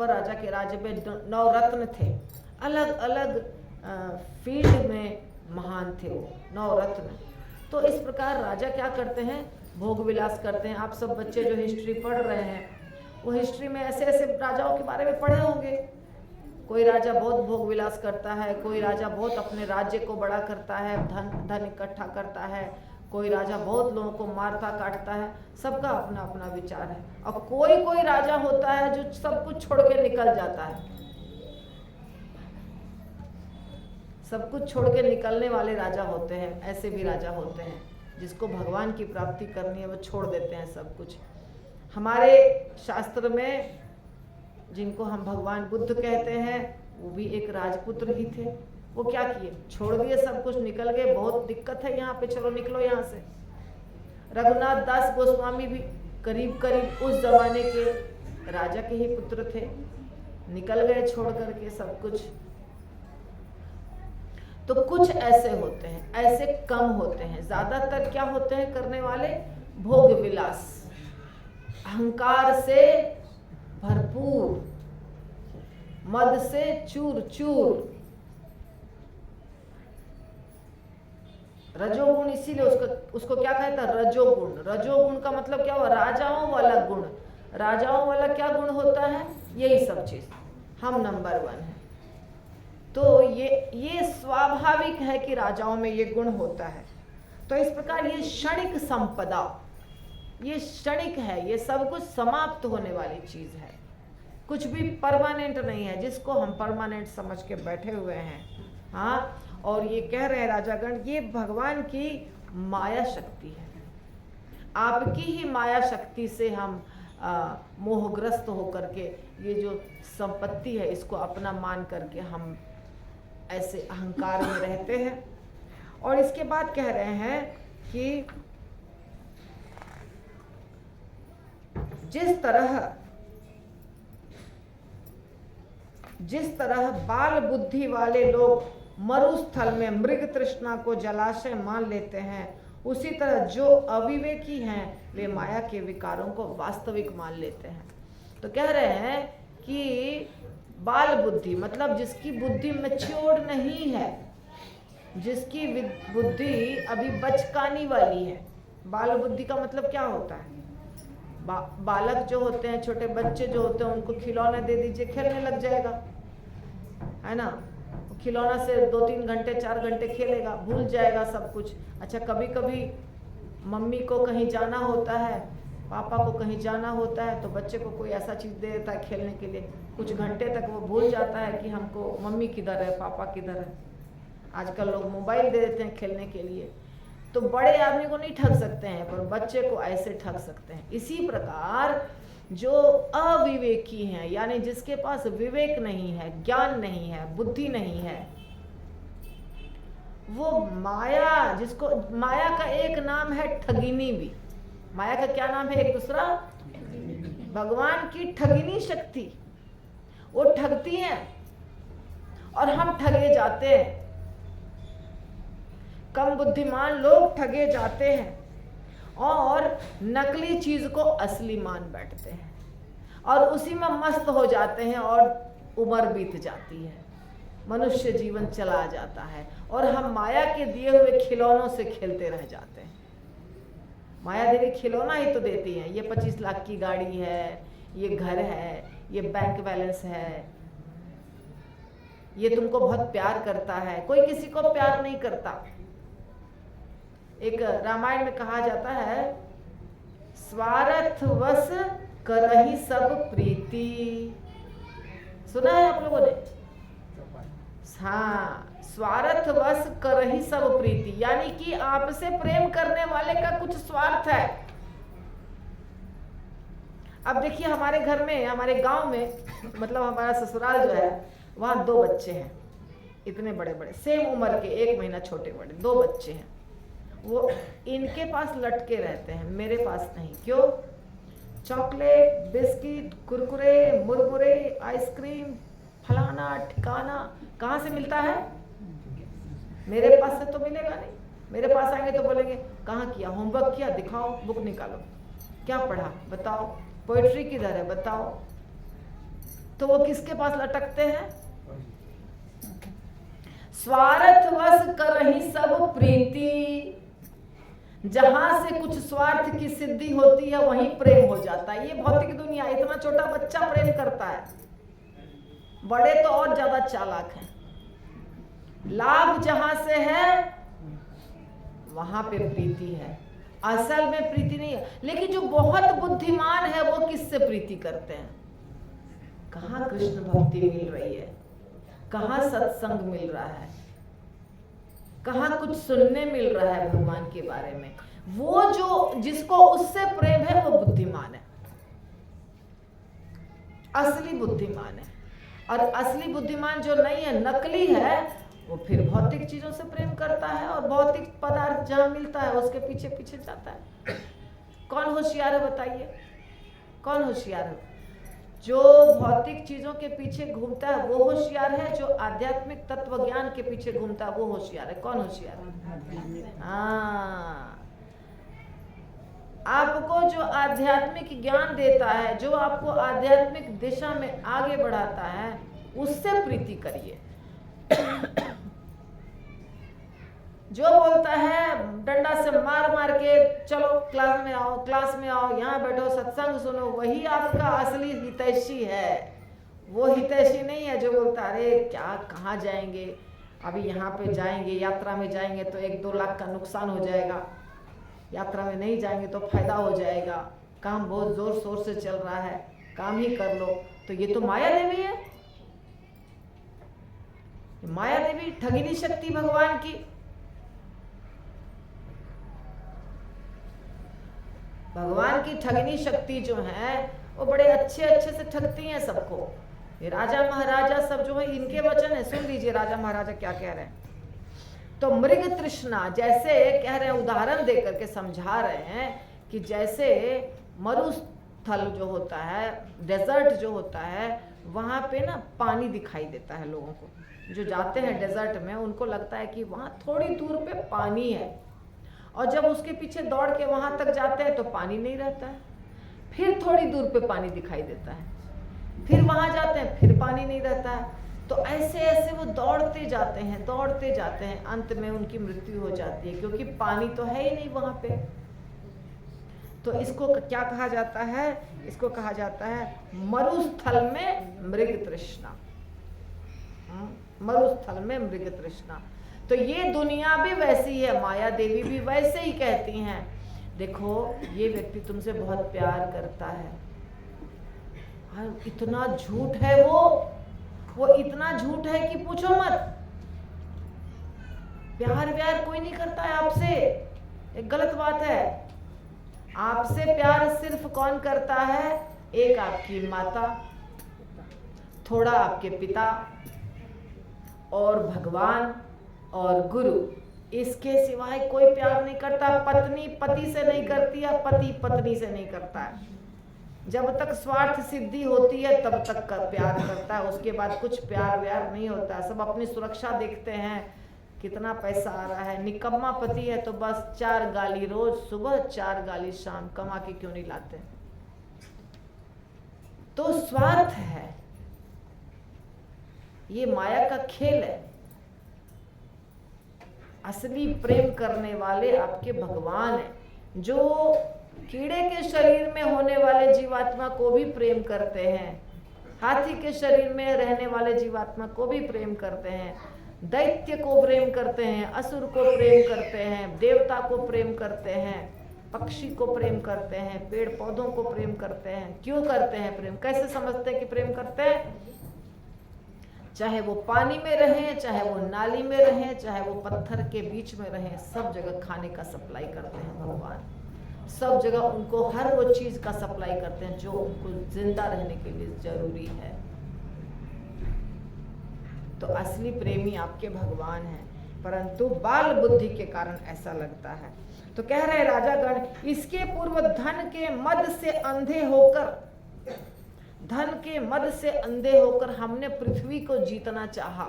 राजा के राज्य में 9 रत्न थे, अलग अलग फील्ड में महान थे वो 9 रत्न। तो इस प्रकार राजा क्या करते हैं? भोग विलास करते हैं। आप सब बच्चे जो हिस्ट्री पढ़ रहे हैं, वो हिस्ट्री में ऐसे ऐसे राजाओं के बारे में पढ़े होंगे। कोई राजा बहुत भोग विलास करता है, कोई राजा बहुत अपने राज्य को बड़ा करता है, धन इकट्ठा करता है, कोई राजा बहुत लोगों को मारता काटता है। सबका अपना अपना विचार है। और कोई राजा होता है जो सब कुछ छोड़ के निकल जाता है। सब कुछ छोड़ के निकलने वाले राजा होते हैं। ऐसे भी राजा होते हैं जिसको भगवान की प्राप्ति करनी है, वो छोड़ देते हैं सब कुछ। हमारे शास्त्र में जिनको हम भगवान बुद्ध कहते हैं, वो भी एक राजपुत्र ही थे। वो क्या किए? छोड़ दिए सब कुछ, निकल गए। बहुत दिक्कत है यहाँ पे, चलो निकलो यहाँ से। रघुनाथ दास गोस्वामी भी करीब करीब उस जमाने के राजा के ही पुत्र थे, निकल गए छोड़ करके सब कुछ। तो कुछ ऐसे होते हैं, ऐसे कम होते हैं। ज्यादातर क्या होते हैं करने वाले? भोग विलास, अहंकार से भरपूर, मद से चूर चूर। रजोगुण, इसीलिए उसको क्या कहता है? रजोगुण। रजोगुण का मतलब क्या हुआ? राजाओं वाला गुण। राजाओं वाला क्या गुण होता है? यही सब चीज। हम नंबर 1 है। तो ये स्वाभाविक है कि राजाओं में ये गुण होता है। तो इस प्रकार ये क्षणिक संपदा, ये क्षणिक है, ये सब कुछ समाप्त होने वाली चीज है। कुछ भी परमानेंट नहीं है जिसको हम परमानेंट समझ के बैठे हुए हैं। हाँ, और ये कह रहे हैं राजागण, ये भगवान की माया शक्ति है। आपकी ही माया शक्ति से हम मोहग्रस्त होकर के ये जो संपत्ति है इसको अपना मान करके हम ऐसे अहंकार में रहते हैं। और इसके बाद कह रहे हैं कि जिस तरह बाल बुद्धि वाले लोग मरुस्थल में मृग तृष्णा को जलाशय मान लेते हैं, उसी तरह जो अविवेकी हैं वे माया के विकारों को वास्तविक मान लेते हैं। तो कह रहे हैं कि बाल बुद्धि मतलब जिसकी बुद्धि मैच्योर्ड नहीं है, जिसकी बुद्धि अभी बचकानी वाली है। बाल बुद्धि का मतलब क्या होता है? बालक जो होते हैं, छोटे बच्चे जो होते हैं, उनको खिलौना दे दीजिए, खेलने लग जाएगा, है ना। खिलौना से 2-3 घंटे 4 घंटे खेलेगा, भूल जाएगा सब कुछ। अच्छा, कभी कभी मम्मी को कहीं जाना होता है, पापा को कहीं जाना होता है, तो बच्चे को कोई ऐसा चीज़ दे देता है खेलने के लिए, कुछ घंटे तक वो भूल जाता है कि हमको मम्मी किधर है, पापा किधर है। आजकल लोग मोबाइल दे देते हैं खेलने के लिए। तो बड़े आदमी को नहीं ठग सकते हैं, पर बच्चे को ऐसे ठग सकते हैं। इसी प्रकार जो अविवेकी हैं, यानी जिसके पास विवेक नहीं है, ज्ञान नहीं है, बुद्धि नहीं है, वो माया, जिसको माया का एक नाम है ठगिनी भी। माया का क्या नाम है एक दूसरा? भगवान की ठगिनी शक्ति। वो ठगती है और हम ठगे जाते हैं। कम बुद्धिमान लोग ठगे जाते हैं और नकली चीज को असली मान बैठते हैं और उसी में मस्त हो जाते हैं और उम्र बीत जाती है, मनुष्य जीवन चला जाता है और हम माया के दिए हुए खिलौनों से खेलते रह जाते हैं। माया देवी खिलौना ही तो देती है। ये 25 लाख की गाड़ी है, ये घर है, ये बैंक बैलेंस है, ये तुमको बहुत प्यार करता है। कोई किसी को प्यार नहीं करता। एक रामायण में कहा जाता है, स्वार्थवश करहि सब प्रीति। सुना है आप लोगों ने? हाँ, स्वार्थवश करहि सब प्रीति, यानी कि आपसे प्रेम करने वाले का कुछ स्वार्थ है। अब देखिए, हमारे घर में, हमारे गांव में, मतलब हमारा ससुराल जो है, वहां 2 बच्चे हैं, इतने बड़े बड़े, सेम उम्र के, 1 महीना छोटे बड़े 2 बच्चे हैं। वो इनके पास लटके रहते हैं, मेरे पास नहीं। क्यों? चॉकलेट, बिस्किट, कुरकुरे, मुरमुरे, आइसक्रीम, फलाना ठिकाना कहाँ से मिलता है? मेरे पास से तो मिलेगा नहीं। मेरे पास आएंगे तो बोलेंगे, कहाँ किया, होमवर्क किया, दिखाओ, बुक निकालो, क्या पढ़ा बताओ, पोएट्री किधर है बताओ। तो वो किसके पास लटकते हैं? स्वार्थवश करहि सब प्रीति। जहां से कुछ स्वार्थ की सिद्धि होती है वहीं प्रेम हो जाता है। ये भौतिक दुनिया, इतना छोटा बच्चा प्रेम करता है, बड़े तो और ज्यादा चालाक हैं। लाभ जहां से है वहां पे प्रीति है, असल में प्रीति नहीं है। लेकिन जो बहुत बुद्धिमान है वो किससे प्रीति करते हैं? कहाँ कृष्ण भक्ति मिल रही है, कहाँ सत्संग मिल रहा है, कहाँ कुछ सुनने मिल रहा है भगवान के बारे में, वो जो जिसको उससे प्रेम है वो बुद्धिमान है, असली बुद्धिमान है। और असली बुद्धिमान जो नहीं है, नकली है, वो फिर भौतिक चीजों से प्रेम करता है और भौतिक पदार्थ जहां मिलता है उसके पीछे पीछे जाता है। कौन होशियार है बताइए? कौन होशियार है? जो भौतिक चीजों के पीछे घूमता है वो होशियार है, जो आध्यात्मिक तत्व ज्ञान के पीछे घूमता है वो होशियार है। कौन होशियार है? हाँ, आपको जो आध्यात्मिक ज्ञान देता है, जो आपको आध्यात्मिक दिशा में आगे बढ़ाता है, उससे प्रीति करिए। जो बोलता है डंडा से मार मार के चलो क्लास में आओ, क्लास में आओ, यहाँ बैठो, सत्संग सुनो, वही आपका असली हितैषी है। वो हितैषी नहीं है जो बोलता अरे क्या, कहाँ जाएंगे, अभी यहाँ पे जाएंगे, यात्रा में जाएंगे तो 1-2 लाख का नुकसान हो जाएगा, यात्रा में नहीं जाएंगे तो फायदा हो जाएगा, काम बहुत जोर शोर से चल रहा है, काम ही कर लो। तो ये तो माया देवी है, माया देवी ठगिनी शक्ति भगवान की। भगवान की ठगिनी शक्ति जो है वो बड़े अच्छे अच्छे से ठगती हैं सबको। ये राजा महाराजा सब जो है, इनके वचन है, सुन लीजिए राजा महाराजा क्या कह रहे हैं। तो मृग तृष्णा, जैसे कह रहे हैं, उदाहरण देकर के समझा रहे हैं कि जैसे मरुस्थल जो होता है, डेजर्ट जो होता है, वहां पे ना पानी दिखाई देता है लोगों को। जो जाते हैं डेजर्ट में उनको लगता है कि वहां थोड़ी दूर पे पानी है, और जब उसके पीछे दौड़ के वहां तक जाते हैं तो पानी नहीं रहता है, फिर थोड़ी दूर पे पानी दिखाई देता है, फिर वहां जाते हैं फिर पानी नहीं रहता है। तो ऐसे ऐसे वो दौड़ते जाते हैं, अंत में उनकी मृत्यु हो जाती है, क्योंकि पानी तो है ही नहीं वहां पे। तो इसको क्या कहा जाता है? इसको कहा जाता है मरुस्थल में मृग तृष्णा। मरुस्थल में मृग तृष्णा। तो ये दुनिया भी वैसी है, माया देवी भी वैसे ही कहती हैं, देखो ये व्यक्ति तुमसे बहुत प्यार करता है, इतना झूठ है वो इतना झूठ है कि पूछो मत। प्यार व्यार कोई नहीं करता है आपसे, एक गलत बात है। आपसे प्यार सिर्फ कौन करता है? एक आपकी माता, थोड़ा आपके पिता और भगवान और गुरु, इसके सिवाय कोई प्यार नहीं करता। पत्नी पति से नहीं करती है, पति पत्नी से नहीं करता है। जब तक स्वार्थ सिद्धि होती है तब तक का प्यार करता है, उसके बाद कुछ प्यार व्यार नहीं होता। सब अपनी सुरक्षा देखते हैं, कितना पैसा आ रहा है। निकम्मा पति है तो बस 4 गाली रोज सुबह, 4 गाली शाम, कमा के क्यों नहीं लाते? तो स्वार्थ है, ये माया का खेल है। असली प्रेम करने वाले आपके भगवान हैं, जो कीड़े के शरीर में होने वाले जीवात्मा को भी प्रेम करते हैं, हाथी के शरीर में रहने वाले जीवात्मा को भी प्रेम करते हैं, दैत्य को प्रेम करते हैं, असुर को प्रेम करते हैं, देवता को प्रेम करते हैं, पक्षी को प्रेम करते हैं, पेड़ पौधों को प्रेम करते हैं। क्यों करते हैं प्रेम? कैसे समझते हैं कि प्रेम करते हैं? चाहे वो पानी में रहें, चाहे वो नाली में रहें, चाहे वो पत्थर के बीच में रहें, सब जगह खाने का सप्लाई करते हैं भगवान। सब जगह उनको हर वो चीज का सप्लाई करते हैं जो उनको जिंदा रहने के लिए जरूरी है। तो असली प्रेमी आपके भगवान हैं, परंतु बाल बुद्धि के कारण ऐसा लगता है। तो कह रहे राजागण, इसके पूर्व धन के मद से अंधे होकर, धन के मद से अंधे होकर हमने पृथ्वी को जीतना चाहा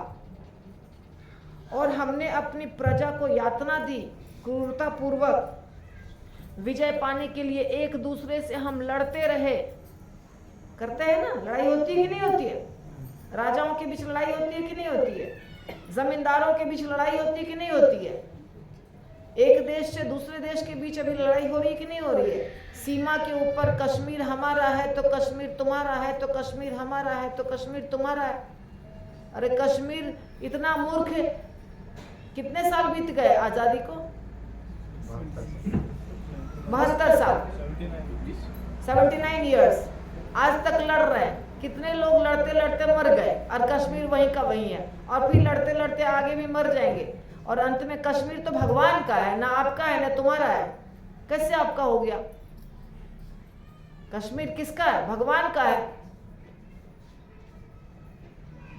और हमने अपनी प्रजा को यातना दी। क्रूरता पूर्वक विजय पाने के लिए एक दूसरे से हम लड़ते रहे। करते हैं ना, लड़ाई होती है कि नहीं होती है? राजाओं के बीच लड़ाई होती है कि नहीं होती है? जमींदारों के बीच लड़ाई होती है कि नहीं होती है? एक देश से दूसरे देश के बीच अभी लड़ाई हो रही है कि नहीं हो रही है? सीमा के ऊपर कश्मीर हमारा है तो कश्मीर तुम्हारा है, तो कश्मीर हमारा है तो कश्मीर तुम्हारा है। अरे कश्मीर इतना मूर्ख है, कितने साल बीत गए आजादी को? 72 साल, 79 ईयर्स, आज तक लड़ रहे हैं। कितने लोग लड़ते लड़ते मर गए और कश्मीर वहीं का वहीं है, और फिर लड़ते लड़ते आगे भी मर जाएंगे, और अंत में कश्मीर तो भगवान का है, ना आपका है ना तुम्हारा है। कैसे आपका हो गया? कश्मीर किसका है? भगवान का है।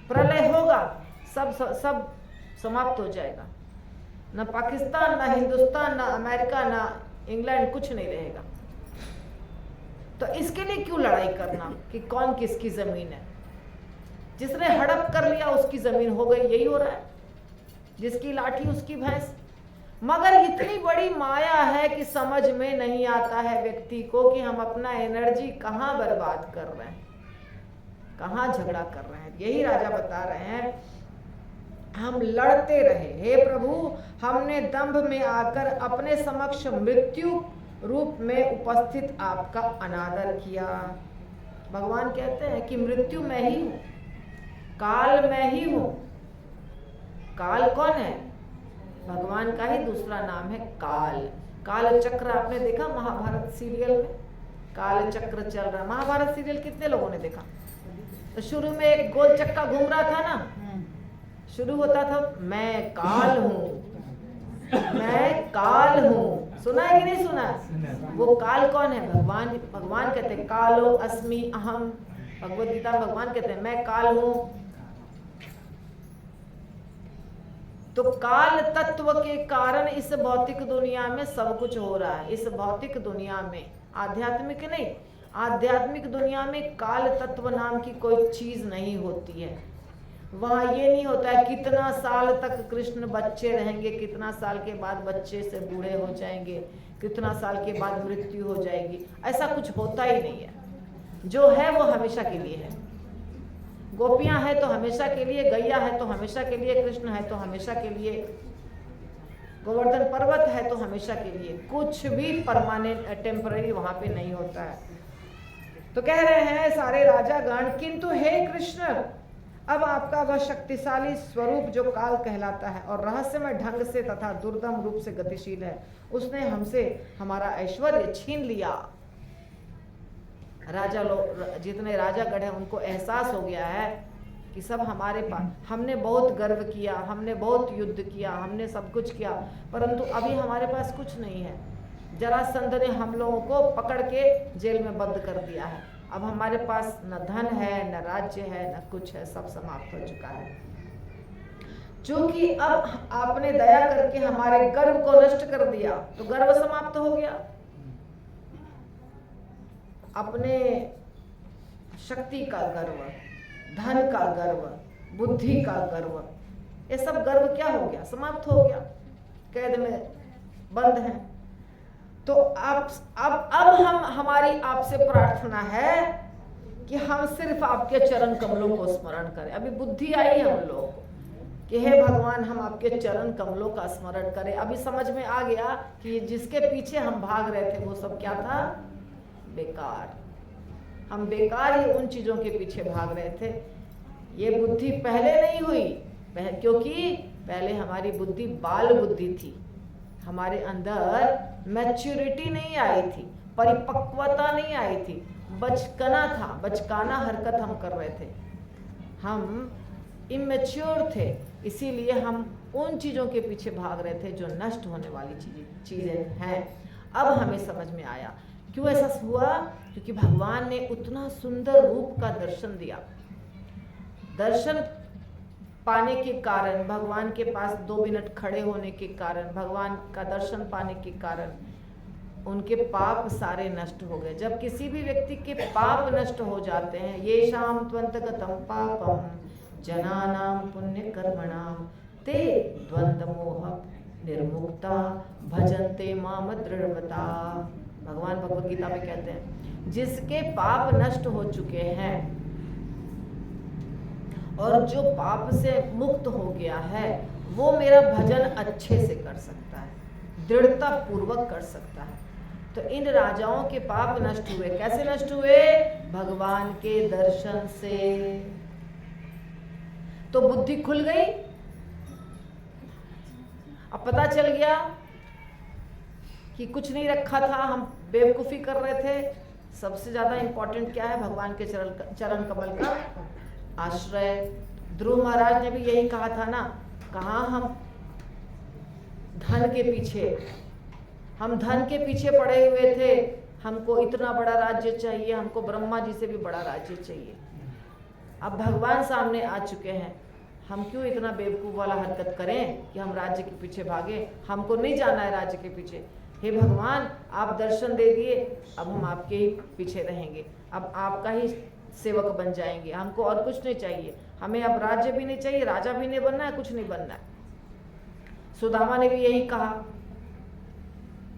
प्रलय होगा, सब समाप्त हो जाएगा। ना पाकिस्तान, ना हिंदुस्तान, ना अमेरिका, ना इंग्लैंड, कुछ नहीं रहेगा। तो इसके लिए क्यों लड़ाई करना कि कौन किसकी जमीन है? जिसने हड़प कर लिया उसकी जमीन हो गई, यही हो रहा है। जिसकी लाठी उसकी भैंस। मगर इतनी बड़ी माया है कि समझ में नहीं आता है व्यक्ति को कि हम अपना एनर्जी कहाँ बर्बाद कर रहे हैं, कहाँ झगड़ा कर रहे हैं। यही राजा बता रहे हैं, हम लड़ते रहे। हे प्रभु, हमने दंभ में आकर अपने समक्ष मृत्यु रूप में उपस्थित आपका अनादर किया। भगवान कहते हैं कि मृत्यु मैं ही हूं, काल मैं ही हूं। काल कौन है? भगवान का ही दूसरा नाम है काल। काल चक्र आपने देखा महाभारत सीरियल में? काल चक्र चल रहा। महाभारत सीरियल कितने लोगों ने देखा? तो शुरू में एक गोल चक्का घूम रहा था ना, शुरू होता था मैं काल हूं, मैं काल हूं। सुना है कि नहीं सुना? वो काल कौन है? भगवान। भगवान कहते हैं कालो अस्मि अहम। भगवद गीता में भगवान कहते हैं मैं काल हूं। तो काल तत्व के कारण इस भौतिक दुनिया में सब कुछ हो रहा है। इस भौतिक दुनिया में, आध्यात्मिक नहीं, आध्यात्मिक दुनिया में काल तत्व नाम की कोई चीज नहीं होती है। वहाँ ये नहीं होता है कितना साल तक कृष्ण बच्चे रहेंगे, कितना साल के बाद बच्चे से बूढ़े हो जाएंगे, कितना साल के बाद मृत्यु हो जाएगी। ऐसा कुछ होता ही नहीं है। जो है वो हमेशा के लिए है। गोपियां है तो हमेशा के लिए, गैया है तो हमेशा के लिए, कृष्ण है तो हमेशा के लिए। गोवर्धन पर्वत है तो हमेशा के लिए, कुछ भी परमानेंट टेम्पररी वहां पे नहीं होता है। तो कह रहे हैं सारे राजागण, किंतु हे कृष्ण, अब आपका वह शक्तिशाली स्वरूप जो काल कहलाता है और रहस्यमय ढंग से तथा दुर्दम रूप से गतिशील है, उसने हमसे हमारा ऐश्वर्य छीन लिया। राजा लोग, जितने राजागण हैं, उनको एहसास हो गया है कि सब हमारे पास, हमने बहुत गर्व किया, हमने बहुत युद्ध किया, हमने सब कुछ किया, परंतु अभी हमारे पास कुछ नहीं है। जरासंध ने हम लोगों को पकड़ के जेल में बंद कर दिया है। अब हमारे पास न धन है, न राज्य है, न कुछ है, सब समाप्त हो चुका है। चूंकि अब आपने दया करके हमारे गर्व को नष्ट कर दिया, तो गर्व समाप्त हो गया। अपने शक्ति का गर्व, धन का गर्व, बुद्धि का गर्व, ये सब गर्व क्या हो गया? समाप्त हो गया, कैद में बंद है। तो अब हमारी आपसे प्रार्थना है कि हम सिर्फ आपके चरण कमलों को स्मरण करें। अभी बुद्धि आई हम लोगों को कि हे भगवान, हम आपके चरण कमलों का स्मरण करें। अभी समझ में आ गया कि जिसके पीछे हम भाग रहे थे वो सब क्या था? बेकार। हम बेकार ही उन चीजों के पीछे भाग रहे थे। ये बुद्धि पहले नहीं हुई, क्योंकि पहले हमारी बुद्धि बाल बुद्धि थी, हमारे अंदर मैच्योरिटी नहीं आई थी, परिपक्वता नहीं आई थी, बचकाना था, बचकाना हरकत हम कर रहे थे, हम इमेच्योर थे। इसीलिए हम उन चीज़ों के पीछे भाग रहे थे जो नष्ट होने वाली चीज़ें हैं। अब हमें समझ में आया क्यों ऐसा हुआ, क्योंकि भगवान ने उतना सुंदर रूप का दर्शन दिया। दर्शन पाने के कारण, भगवान के पास 2 मिनट खड़े होने के कारण, भगवान का दर्शन पाने के कारण उनके पाप सारे नष्ट हो गए। जब किसी भी व्यक्ति के पाप नष्ट हो जाते हैं, ये शाम त्वंतगतम पापम जनानाम पुण्य कर्मणाम ते द्वंद्व मोह निर्मुक्ता भजन्ते माम दृढ़वता। भगवान भगवद गीता में कहते हैं, जिसके पाप नष्ट हो चुके हैं और जो पाप से मुक्त हो गया है, वो मेरा भजन अच्छे से कर सकता है, दृढ़ता पूर्वक कर सकता है। तो इन राजाओं के पाप नष्ट हुए। कैसे नष्ट हुए? भगवान के दर्शन से। तो बुद्धि खुल गई। अब पता चल गया कि कुछ नहीं रखा था, हम बेवकूफ़ी कर रहे थे। सबसे ज़्यादा इम्पोर्टेंट क्या है? भगवान के चरण कमल का आश्रय। ध्रुव महाराज ने भी यही कहा था ना, कहाँ हम धन के पीछे पड़े हुए थे। हमको इतना बड़ा राज्य चाहिए, हमको ब्रह्मा जी से भी बड़ा राज्य चाहिए। अब भगवान सामने आ चुके हैं, हम क्यों इतना बेवकूफ़ वाला हरकत करें कि हम राज्य के पीछे भागे? हमको नहीं जाना है राज्य के पीछे। हे भगवान, आप दर्शन दे दिए, अब हम आपके ही पीछे रहेंगे, अब आपका ही सेवक बन जाएंगे। हमको और कुछ नहीं चाहिए, हमें अब राज्य भी नहीं चाहिए, राजा भी नहीं बनना है, कुछ नहीं बनना है। सुदामा ने भी यही कहा,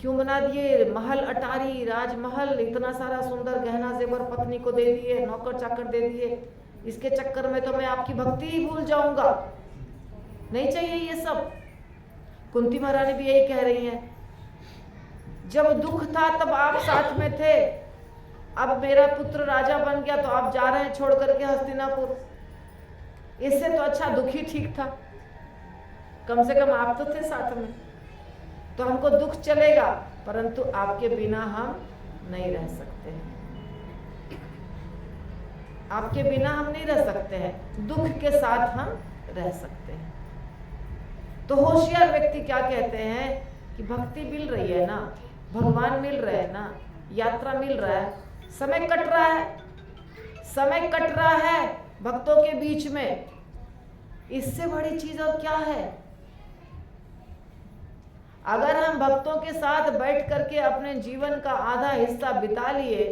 क्यों बना दिए महल अटारी, राजमहल, इतना सारा सुंदर गहना जेवर पत्नी को दे दिए, नौकर चाकर दे दिए, इसके चक्कर में तो मैं आपकी भक्ति ही भूल जाऊंगा, नहीं चाहिए ये सब। कुंती महारानी भी यही कह रही हैं, जब दुख था तब आप साथ में थे, अब मेरा पुत्र राजा बन गया तो आप जा रहे हैं छोड़ करके हस्तिनापुर। इससे तो अच्छा दुखी ठीक था, कम से कम आप तो थे साथ में। तो हमको दुख चलेगा, परंतु आपके बिना हम नहीं रह सकते हैं, आपके बिना हम नहीं रह सकते हैं, दुख के साथ हम रह सकते हैं। तो होशियार व्यक्ति क्या कहते हैं कि भक्ति मिल रही है ना, भगवान मिल रहे हैं ना, यात्रा मिल रहा है, समय कट रहा है, समय कट रहा है भक्तों के बीच में, इससे बड़ी चीज और क्या है? अगर हम भक्तों के साथ बैठ करके अपने जीवन का आधा हिस्सा बिता लिए,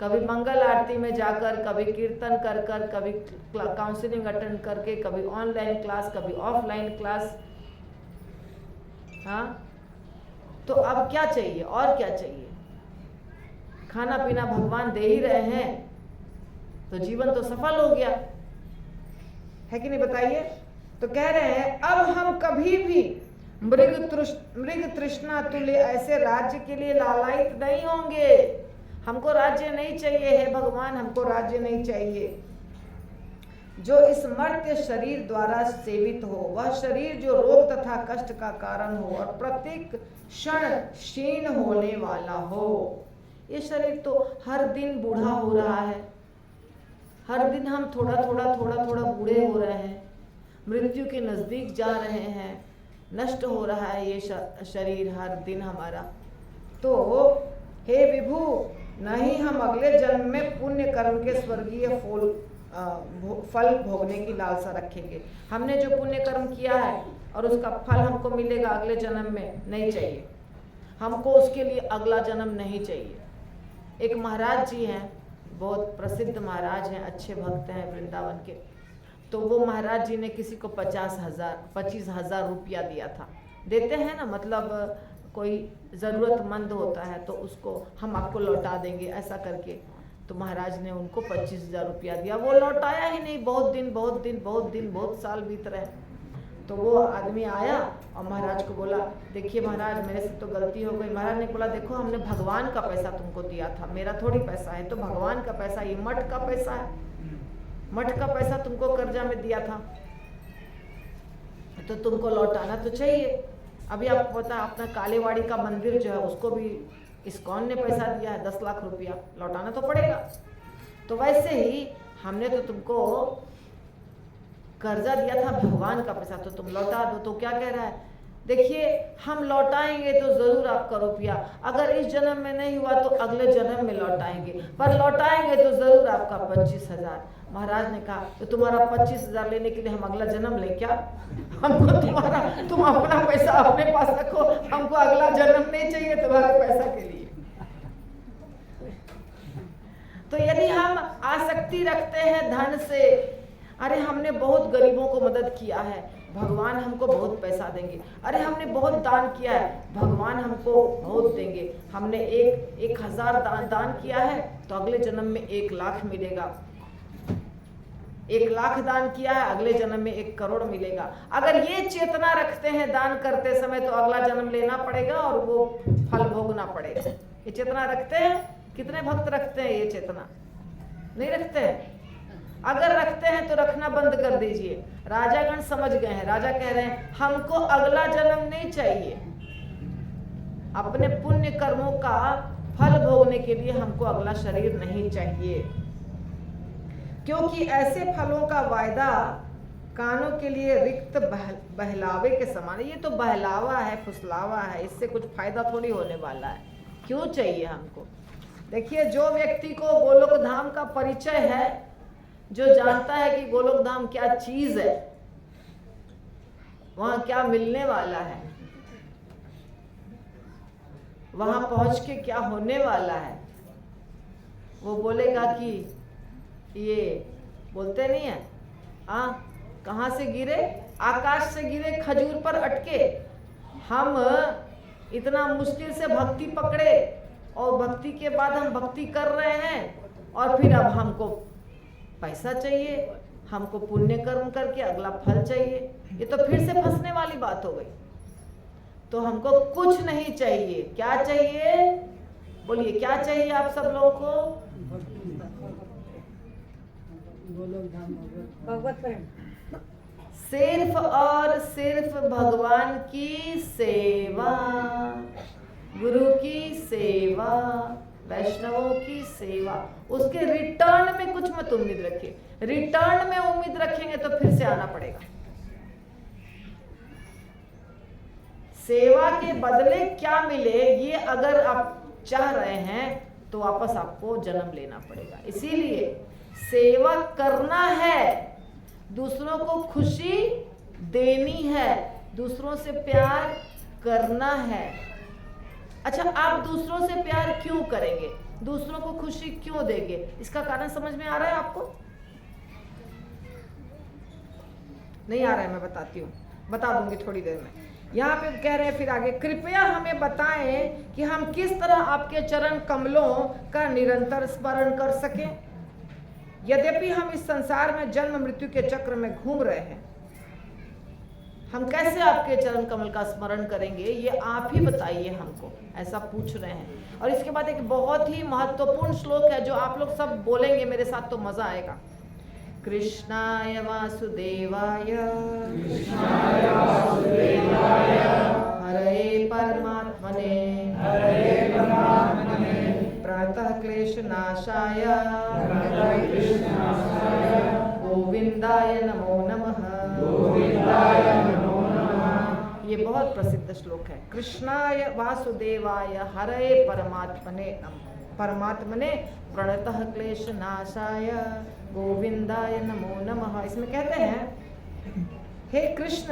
कभी मंगल आरती में जाकर, कभी कीर्तन कर कर, कभी काउंसलिंग अटेंड करके, कभी ऑनलाइन क्लास, कभी ऑफलाइन क्लास, हाँ, तो अब क्या चाहिए और क्या चाहिए? खाना पीना भगवान दे ही रहे हैं, तो जीवन तो सफल हो गया है कि नहीं, बताइए। तो कह रहे हैं अब हम कभी भी मृग तृष्णा तुल्य ऐसे राज्य के लिए लालायित नहीं होंगे। हमको राज्य नहीं चाहिए है भगवान, हमको राज्य नहीं चाहिए। जो इस मर्त्य शरीर द्वारा सेवित हो, वह शरीर जो रोग तथा कष्ट का कारण हो और प्रत्येक क्षण क्षीण होने वाला हो। ये शरीर तो हर दिन बूढ़ा हो रहा है, हर दिन हम थोड़ा थोड़ा बूढ़े हो रहे हैं, मृत्यु के नजदीक जा रहे हैं, नष्ट हो रहा है ये शरीर हर दिन हमारा। तो हे विभु, नहीं हम अगले जन्म में पुण्य कर्म के स्वर्गीय फल भोगने की लालसा रखेंगे। हमने जो पुण्य कर्म किया है और उसका फल हमको मिलेगा अगले जन्म में, नहीं चाहिए हमको, उसके लिए अगला जन्म नहीं चाहिए। एक महाराज जी हैं, बहुत प्रसिद्ध महाराज हैं, अच्छे भक्त हैं वृंदावन के। तो वो महाराज जी ने किसी को 25,000 रुपया दिया था। देते हैं ना, मतलब कोई ज़रूरतमंद होता है तो उसको हम आपको लौटा देंगे ऐसा करके। तो महाराज ने उनको 25,000 रुपया दिया, वो लौटाया ही नहीं। बहुत साल बीत रहे। तो वो आदमी आया और महाराज को बोला, देखिए महाराज मेरे से तो गलती हो गई। महाराज ने बोला, देखो हमने भगवान का पैसा तुमको दिया था, मेरा थोड़ी पैसा है, तो भगवान का पैसा, ये मठ का पैसा है, मठ का पैसा तुमको कर्जा में दिया था तो तुमको लौटाना तो चाहिए। अभी आपको पता है अपना कालेवाड़ी का मंदिर जो है उसको भी इस्कॉन ने पैसा दिया है 10 लाख रुपया, लौटाना तो पड़ेगा। तो वैसे ही हमने तो तुमको कर्जा दिया था भगवान का पैसा, तो तुम लौटा दो। तो क्या कह रहा है, देखिए हम लौटाएंगे तो जरूर आपका रुपया, अगर इस जन्म में नहीं हुआ तो अगले जन्म में लौटाएंगे, पर लौटाएंगे तो जरूर आपका 25,000। महाराज ने कहा, तो तुम्हारा 25,000 लेने के लिए हम अगला जन्म ले क्या? हमको तुम अपना पैसा अपने पास रखो, हमको अगला जन्म नहीं चाहिए तुम्हारे पैसा के लिए। तो यदि हम आसक्ति रखते हैं धन से, अरे हमने बहुत गरीबों को मदद किया है, भगवान हमको बहुत पैसा देंगे, अरे हमने बहुत दान किया है, भगवान हमको बहुत देंगे, हमने 1,000 दान किया है तो अगले जन्म में 1 लाख मिलेगा, 1 लाख दान किया है अगले जन्म में 1 करोड़ मिलेगा। अगर ये चेतना रखते हैं दान करते समय तो अगला जन्म लेना पड़ेगा और वो फल भोगना पड़ेगा। ये चेतना रखते हैं? कितने भक्त रखते हैं ये चेतना? नहीं रखते हैं। अगर रखते हैं तो रखना बंद कर दीजिए। राजागण समझ गए हैं, राजा कह रहे हैं हमको अगला जन्म नहीं चाहिए, अपने पुण्य कर्मों का फल भोगने के लिए हमको अगला शरीर नहीं चाहिए, क्योंकि ऐसे फलों का वायदा कानों के लिए रिक्त बहलावे के समान है। ये तो बहलावा है, फुसलावा है, इससे कुछ फायदा थोड़ी होने वाला है, क्यों चाहिए हमको? देखिए, जो व्यक्ति को गोलोक धाम का परिचय है, जो जानता है कि गोलोक धाम क्या चीज है, वहां क्या मिलने वाला है, वहां पहुंच के क्या होने वाला है, वो बोलेगा कि ये बोलते नहीं है, कहां से गिरे? आकाश से गिरे खजूर पर अटके। हम इतना मुश्किल से भक्ति पकड़े और भक्ति के बाद हम भक्ति कर रहे हैं और फिर अब हमको पैसा चाहिए, हमको पुण्य कर्म करके अगला फल चाहिए। ये तो फिर से फंसने वाली बात हो गई। तो हमको कुछ नहीं चाहिए। क्या चाहिए? बोलिए, क्या चाहिए आप सब लोगों को? भगवत प्रेम, सिर्फ और सिर्फ भगवान की सेवा, गुरु की सेवा, वैष्णवों की सेवा। उसके रिटर्न में कुछ मत उम्मीद रखिए। रिटर्न में उम्मीद रखेंगे तो फिर से आना पड़ेगा। सेवा के बदले क्या मिले, ये अगर आप चाह रहे हैं तो वापस आपको जन्म लेना पड़ेगा। इसीलिए सेवा करना है, दूसरों को खुशी देनी है, दूसरों से प्यार करना है। अच्छा, आप दूसरों से प्यार क्यों करेंगे? दूसरों को खुशी क्यों देंगे? इसका कारण समझ में आ रहा है आपको? नहीं आ रहा है? मैं बताती हूँ, बता दूंगी थोड़ी देर में। यहाँ पे कह रहे हैं फिर आगे, कृपया हमें बताएं कि हम किस तरह आपके चरण कमलों का निरंतर स्मरण कर सकें। यद्यपि हम इस संसार में जन्म मृत्यु के चक्र में घूम रहे हैं, हम कैसे आपके चरण कमल का स्मरण करेंगे, ये आप ही बताइए हमको, ऐसा पूछ रहे हैं। और इसके बाद एक बहुत ही महत्वपूर्ण श्लोक है जो आप लोग सब बोलेंगे मेरे साथ तो मजा आएगा। कृष्णाय वासुदेवाय हरे परमात्मने प्रणतः क्लेशनाशाय गोविंदाय नमो नमः। ये बहुत प्रसिद्ध श्लोक है। कृष्णाय वासुदेवाय हरे परमात्मने परमात्मने प्रणतः क्लेशनाशाय गोविंदाय नमो नमः। इसमें कहते हैं, हे कृष्ण,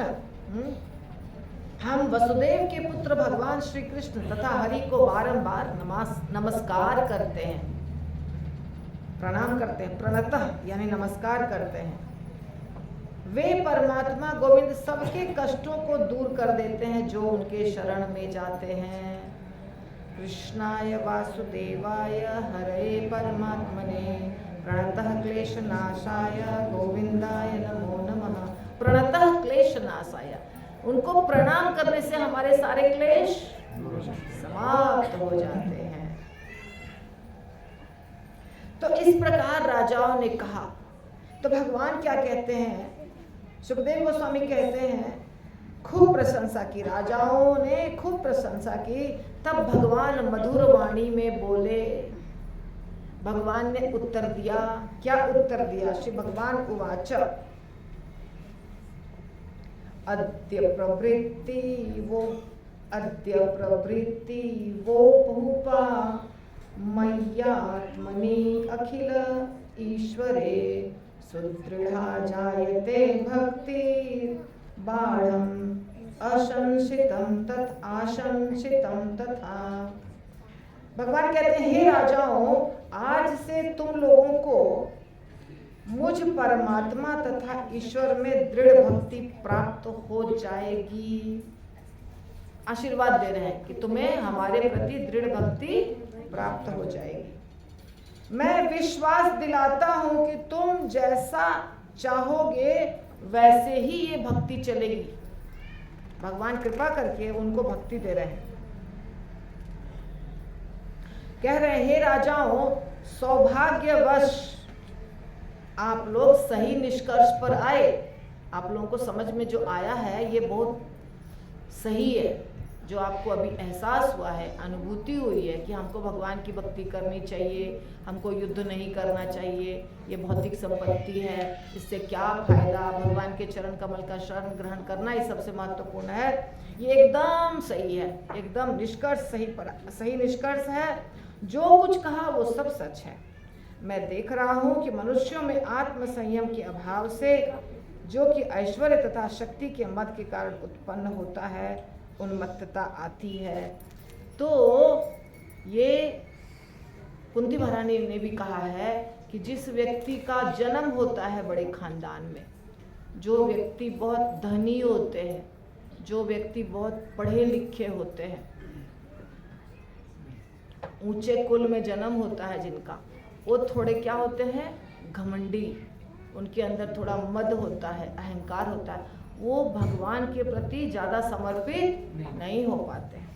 हम वसुदेव के पुत्र भगवान श्री कृष्ण तथा हरि को बारंबार नमस्कार करते हैं, प्रणाम करते हैं। प्रणतः यानी नमस्कार करते हैं। वे परमात्मा गोविंद सबके कष्टों को दूर कर देते हैं जो उनके शरण में जाते हैं। कृष्णाय वासुदेवाय हरे परमात्मने प्रणतः क्लेशनाशाय गोविंदाय नमो नमः। प्रणतः क्लेशनाशाय, उनको प्रणाम करने से हमारे सारे क्लेश समाप्त हो जाते हैं। तो इस प्रकार राजाओं ने कहा। तो भगवान क्या कहते हैं, सुखदेव गोस्वामी कहते हैं, खूब प्रशंसा की, राजाओं ने खूब प्रशंसा की। तब भगवान मधुर वाणी में बोले। भगवान ने उत्तर दिया। क्या उत्तर दिया? श्री भगवान उवाच अद्य प्रवृत्ति वो भूपा मय्यात्मनि अखिल ईश्वरे सुदृढ़ा जायते भक्ति बाढ़म अशंसितम तथा। भगवान कहते हैं, हे राजाओं, आज से तुम लोगों को मुझ परमात्मा तथा ईश्वर में दृढ़ भक्ति प्राप्त हो जाएगी। आशीर्वाद दे रहे हैं कि तुम्हें हमारे प्रति दृढ़ भक्ति प्राप्त हो जाएगी। मैं विश्वास दिलाता हूं कि तुम जैसा चाहोगे वैसे ही ये भक्ति चलेगी। भगवान कृपा करके उनको भक्ति दे रहे हैं। कह रहे हैं, हे राजाओं, सौभाग्यवश आप लोग सही निष्कर्ष पर आए। आप लोगों को समझ में जो आया है ये बहुत सही है। जो आपको अभी एहसास हुआ है, अनुभूति हुई है कि हमको भगवान की भक्ति करनी चाहिए, हमको युद्ध नहीं करना चाहिए, ये भौतिक संपत्ति है, इससे क्या फायदा, भगवान के चरण कमल का शरण ग्रहण करना ही सबसे महत्वपूर्ण है। ये एकदम सही है, एकदम निष्कर्ष सही निष्कर्ष है। जो कुछ कहा वो सब सच है। मैं देख रहा हूँ कि मनुष्यों में आत्म संयम के अभाव से, जो कि ऐश्वर्य तथा शक्ति के मद के कारण उत्पन्न होता है, उन्मत्तता आती है। तो ये कुंती महारानी ने भी कहा है कि जिस व्यक्ति का जन्म होता है बड़े खानदान में, जो व्यक्ति बहुत धनी होते हैं, जो व्यक्ति बहुत पढ़े लिखे होते हैं, ऊंचे कुल में जन्म होता है जिनका, वो थोड़े क्या होते हैं, घमंडी, उनके अंदर थोड़ा मद होता है, अहंकार होता है, वो भगवान के प्रति ज़्यादा समर्पित नहीं हो पाते हैं।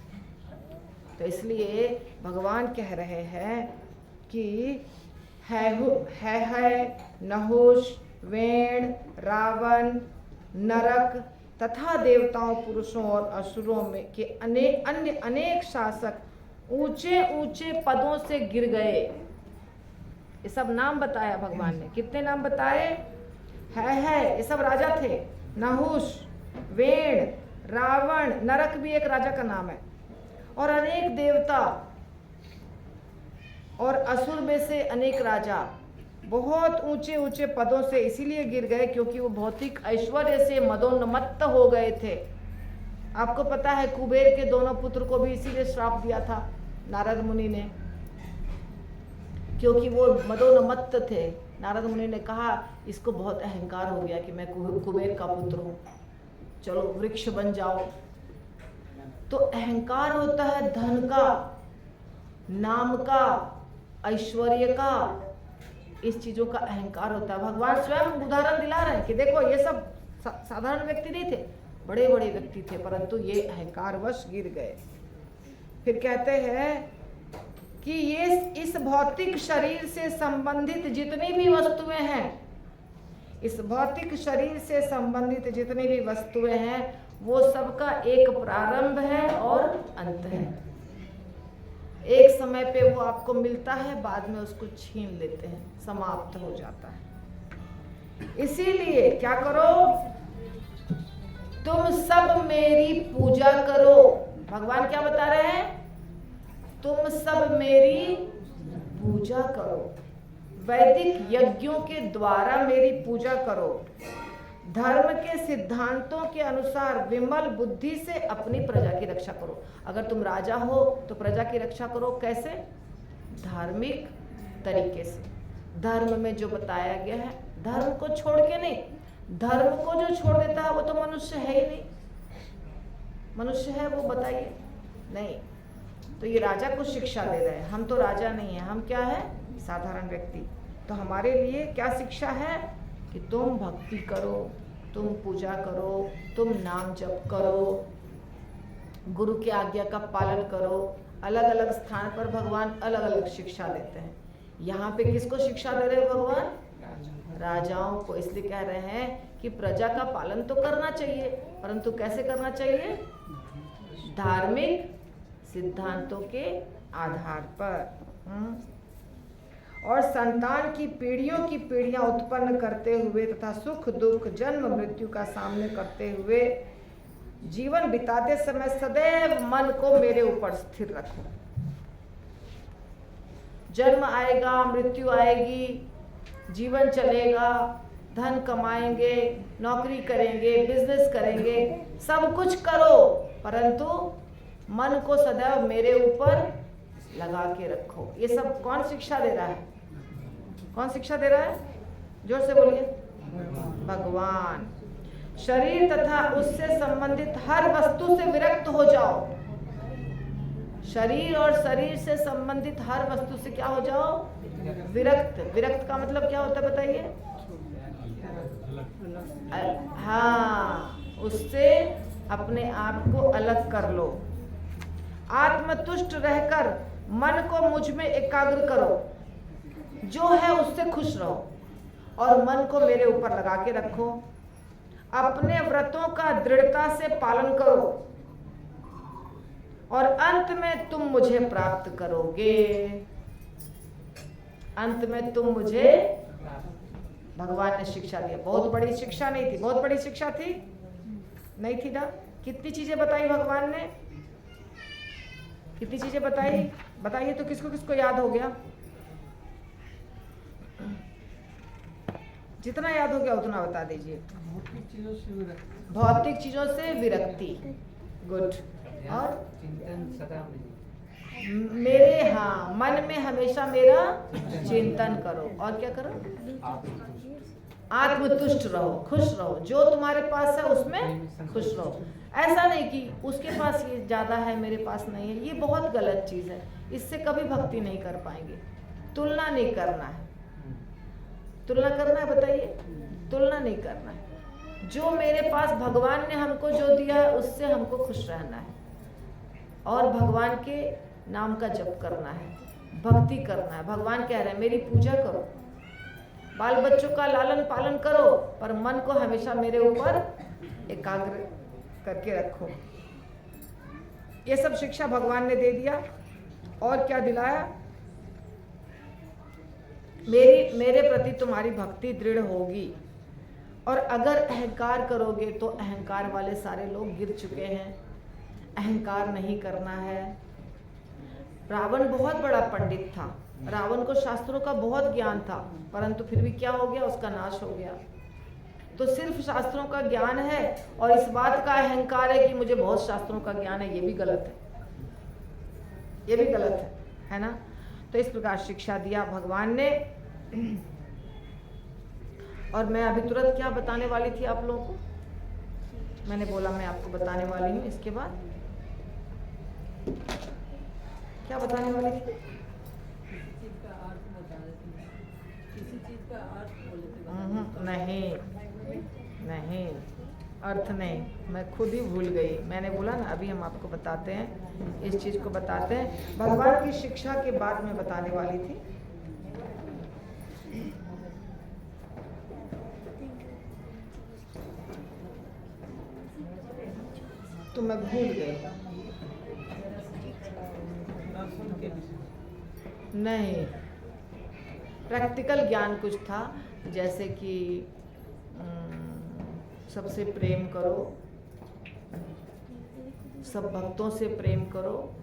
तो इसलिए भगवान कह रहे हैं कि है नहुष, वेण, रावण, नरक तथा देवताओं, पुरुषों और असुरों में के अनेक शासक ऊंचे ऊंचे पदों से गिर गए। ये सब नाम बताया भगवान ने। कितने नाम बताए? है ये सब राजा थे। नहुष, वेण, रावण, नरक भी एक राजा का नाम है, और अनेक देवता और असुर में से अनेक राजा बहुत ऊंचे ऊंचे पदों से इसीलिए गिर गए क्योंकि वो भौतिक ऐश्वर्य से मदोन्मत्त हो गए थे। आपको पता है कुबेर के दोनों पुत्र को भी इसीलिए श्राप दिया था नारद मुनि ने, क्योंकि वो मदोन्मत्त थे। नारद मुनि ने कहा इसको बहुत अहंकार हो गया कि मैं कुबेर का पुत्र हूँ, चलो वृक्ष बन जाओ। तो अहंकार होता है धन का, नाम का, ऐश्वर्य का, इस चीजों का अहंकार होता है। भगवान स्वयं उदाहरण दिला रहे हैं कि देखो ये सब साधारण व्यक्ति नहीं थे, बड़े बड़े व्यक्ति थे, परंतु ये अहंकारवश गिर गए। फिर कहते हैं कि ये इस भौतिक शरीर से संबंधित जितनी भी वस्तुएं हैं, इस भौतिक शरीर से संबंधित जितनी भी वस्तुएं हैं, वो सबका एक प्रारंभ है और अंत है। एक समय पे वो आपको मिलता है, बाद में उसको छीन लेते हैं, समाप्त हो जाता है। इसीलिए क्या करो, तुम सब मेरी पूजा करो। भगवान क्या बता रहे हैं, तुम सब मेरी पूजा करो, वैदिक यज्ञों के द्वारा मेरी पूजा करो, धर्म के सिद्धांतों के अनुसार विमल बुद्धि से अपनी प्रजा की रक्षा करो। अगर तुम राजा हो तो प्रजा की रक्षा करो, कैसे? धार्मिक तरीके से, धर्म में जो बताया गया है, धर्म को छोड़ के नहीं। धर्म को जो छोड़ देता है वो तो मनुष्य है ही नहीं। मनुष्य है वो, बताइए? नहीं। तो ये राजा को शिक्षा दे रहे हैं। हम तो राजा नहीं है, हम क्या है? साधारण व्यक्ति। तो हमारे लिए क्या शिक्षा है कि तुम भक्ति करो, तुम पूजा करो, तुम नाम जप करो, गुरु की आज्ञा का पालन करो। अलग अलग स्थान पर भगवान अलग अलग शिक्षा देते हैं। यहाँ पे किसको शिक्षा दे रहे हैं भगवान? राजाओं को। इसलिए कह रहे हैं कि प्रजा का पालन तो करना चाहिए, परंतु कैसे करना चाहिए? धार्मिक सिद्धांतों के आधार पर। और संतान की पीढ़ियां उत्पन्न करते हुए तथा सुख दुख जन्म मृत्यु का सामने करते हुए जीवन बिताते समय सदैव मन को मेरे ऊपर स्थिर रखो। जन्म आएगा, मृत्यु आएगी, जीवन चलेगा, धन कमाएंगे, नौकरी करेंगे, बिजनेस करेंगे, सब कुछ करो, परंतु मन को सदैव मेरे ऊपर लगा के रखो। ये सब कौन शिक्षा दे रहा है? कौन शिक्षा दे रहा है? जोर से बोलिए। भगवान। शरीर तथा उससे संबंधित हर वस्तु से विरक्त हो जाओ। शरीर और शरीर से संबंधित हर वस्तु से क्या हो जाओ? विरक्त। विरक्त का मतलब क्या होता है बताइए? हाँ, उससे अपने आप को अलग कर लो। आत्मतुष्ट रहकर मन को मुझ में एकाग्र करो, जो है उससे खुश रहो और मन को मेरे ऊपर लगा के रखो। अपने व्रतों का दृढ़ता से पालन करो और अंत में तुम मुझे प्राप्त करोगे। अंत में तुम मुझे, भगवान ने शिक्षा दिया। बहुत बड़ी शिक्षा नहीं थी? बहुत बड़ी शिक्षा थी? नहीं थी ना? कितनी चीजें बताई भगवान ने? कितनी चीजें बताई? बताइए तो किसको किसको याद हो गया? जितना याद हो गया उतना बता दीजिए। भौतिक चीजों से विरक्ति। गुड। और मेरे, हाँ, मन में हमेशा मेरा चिंतन करो। और क्या करो? आत्मतुष्ट रहो, खुश रहो। जो तुम्हारे पास है उसमें खुश रहो। ऐसा नहीं कि उसके पास ये ज्यादा है, मेरे पास नहीं है। ये बहुत गलत चीज है। इससे कभी भक्ति नहीं कर पाएंगे। तुलना नहीं करना है। तुलना करना है? बताइए। तुलना नहीं करना है। जो मेरे पास भगवान ने हमको जो दिया है उससे हमको खुश रहना है और भगवान के नाम का जप करना है, भक्ति करना है। भगवान कह रहे हैं मेरी पूजा करो, बाल बच्चों का लालन पालन करो, पर मन को हमेशा मेरे ऊपर एकाग्र करके रखो। ये सब शिक्षा भगवान ने दे दिया। और क्या दिलाया? मेरे प्रति तुम्हारी भक्ति दृढ़ होगी और अगर अहंकार करोगे तो अहंकार वाले सारे लोग गिर चुके हैं। अहंकार नहीं करना है। रावण बहुत बड़ा पंडित था, रावण को शास्त्रों का बहुत ज्ञान था, परंतु फिर भी क्या हो गया? उसका नाश हो गया। तो सिर्फ शास्त्रों का ज्ञान है और इस बात का अहंकार है कि मुझे बहुत शास्त्रों का ज्ञान है, ये भी गलत है। ये भी गलत है ना? तो इस प्रकार शिक्षा दिया भगवान ने। और मैं अभी तुरंत क्या बताने वाली थी आप लोगों को? मैंने बोला मैं आपको बताने वाली हूँ। इसके बाद क्या बताने वाली थी? नहीं नहीं, अर्थ नहीं, मैं खुद ही भूल गई। मैंने बोला ना अभी हम आपको बताते हैं, इस चीज को बताते हैं। भगवान की शिक्षा के बाद में बताने वाली थी। तो मैं भूल गई। नहीं, प्रैक्टिकल ज्ञान कुछ था, जैसे कि सबसे प्रेम करो, सब भक्तों से प्रेम करो।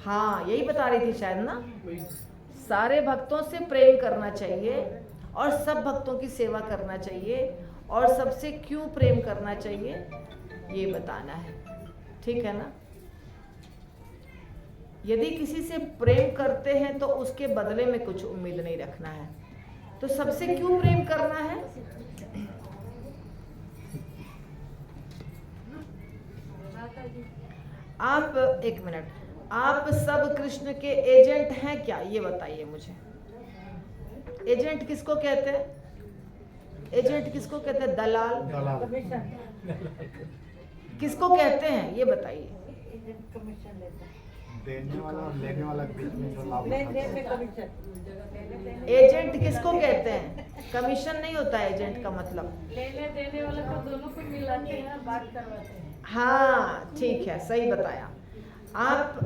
हाँ, यही बता रही थी शायद ना, सारे भक्तों से प्रेम करना चाहिए और सब भक्तों की सेवा करना चाहिए, और सबसे क्यों प्रेम करना चाहिए ये बताना है। ठीक है ना? यदि किसी से प्रेम करते हैं तो उसके बदले में कुछ उम्मीद नहीं रखना है। तो सबसे क्यों प्रेम करना है? आप एक मिनट, आप सब कृष्ण के एजेंट हैं क्या, ये बताइए मुझे। एजेंट किसको कहते हैं? एजेंट किसको कहते हैं? दलाल किसको कहते हैं ये बताइए। देने वाला और लेने वाला बीच में जो लाभ होता है। एजेंट किसको कहते हैं? कमीशन नहीं होता है एजेंट का मतलब। लेने देने वाला को दोनों को मिलाते हैं, बात करवाते हैं। हाँ ठीक है, सही बताया। आप